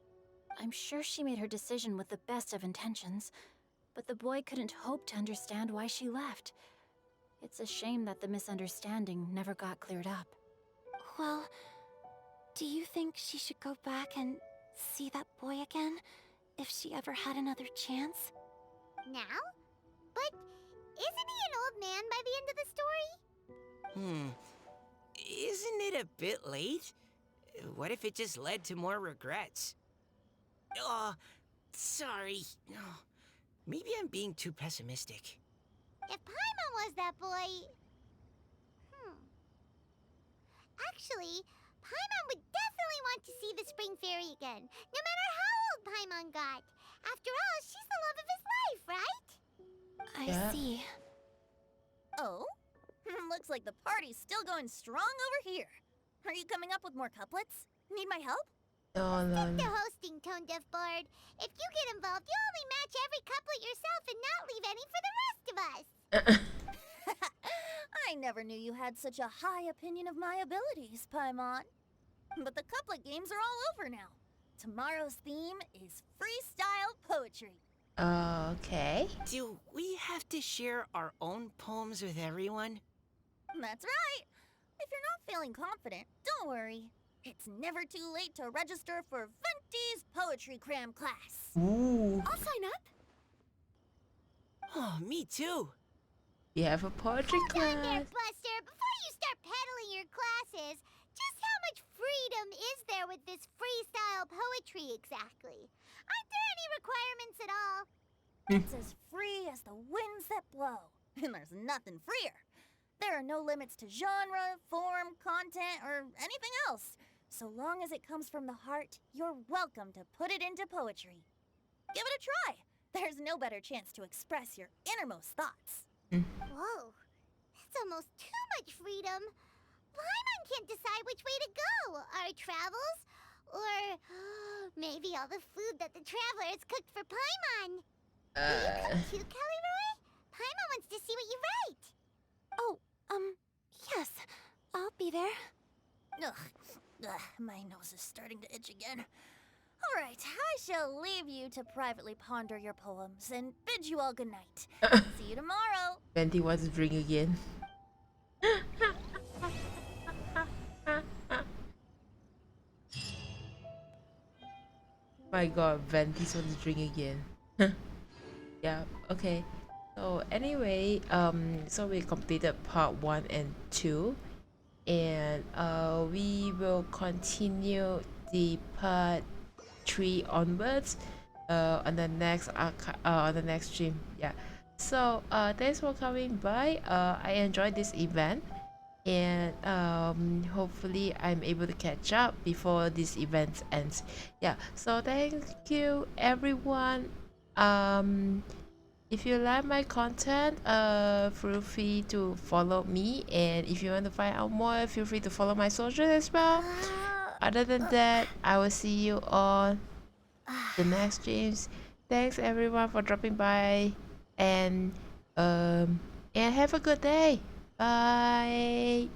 I'm sure she made her decision with the best of intentions, but the boy couldn't hope to understand why she left. It's a shame that the misunderstanding never got cleared up. Well, do you think she should go back and see that boy again? If she ever had another chance? Now? But isn't he an old man by the end of the story? Isn't it a bit late? What if it just led to more regrets? Oh, sorry. Oh, maybe I'm being too pessimistic. If Paimon was that boy... Actually, Paimon would definitely want to see the Spring Fairy again, no matter how old Paimon got. After all, she's the love of his life, right? I Yeah. see. Oh? Looks like the party's still going strong over here. Are you coming up with more couplets? Need my help? No, no, The no. hosting Tone Deaf Bard. If you get involved, you'll only match every couplet yourself and not leave any for the rest of us. I never knew you had such a high opinion of my abilities, Paimon. But the couplet games are all over now. Tomorrow's theme is freestyle poetry. Okay. Do we have to share our own poems with everyone? That's right. If you're not feeling confident, don't worry. It's never too late to register for Venti's Poetry Cram class. Ooh. I'll sign up. Oh, me too. We have a poetry Hold on there, class. Buster. Before you start peddling your classes, just how much freedom is there with this freestyle poetry exactly? Aren't there any requirements at all? It's as free as the winds that blow. And there's nothing freer. There are no limits to genre, form, content, or anything else. So long as it comes from the heart, you're welcome to put it into poetry. Give it a try. There's no better chance to express your innermost thoughts. Whoa, that's almost too much freedom. Paimon can't decide which way to go. Our travels? Or maybe all the food that the travelers cooked for Paimon. Will you come too, Kelly Roy? Paimon wants to see what you write. Oh, yes. I'll be there. Ugh, my nose is starting to itch again. All right, I shall leave you to privately ponder your poems and bid you all good night. See you tomorrow. Venti wants to drink again. My god, Venti wants to drink again. Yeah, okay. So anyway, so we completed part 1 and 2, and we will continue the part 3 onwards on the next on the next stream. Yeah, so thanks for coming by. I enjoyed this event, and hopefully I'm able to catch up before this event ends. Yeah, so thank you everyone. If you like my content, feel free to follow me, and if you want to find out more, feel free to follow my socials as well. Other than that, I will see you on the next streams. Thanks everyone for dropping by, and have a good day. Bye.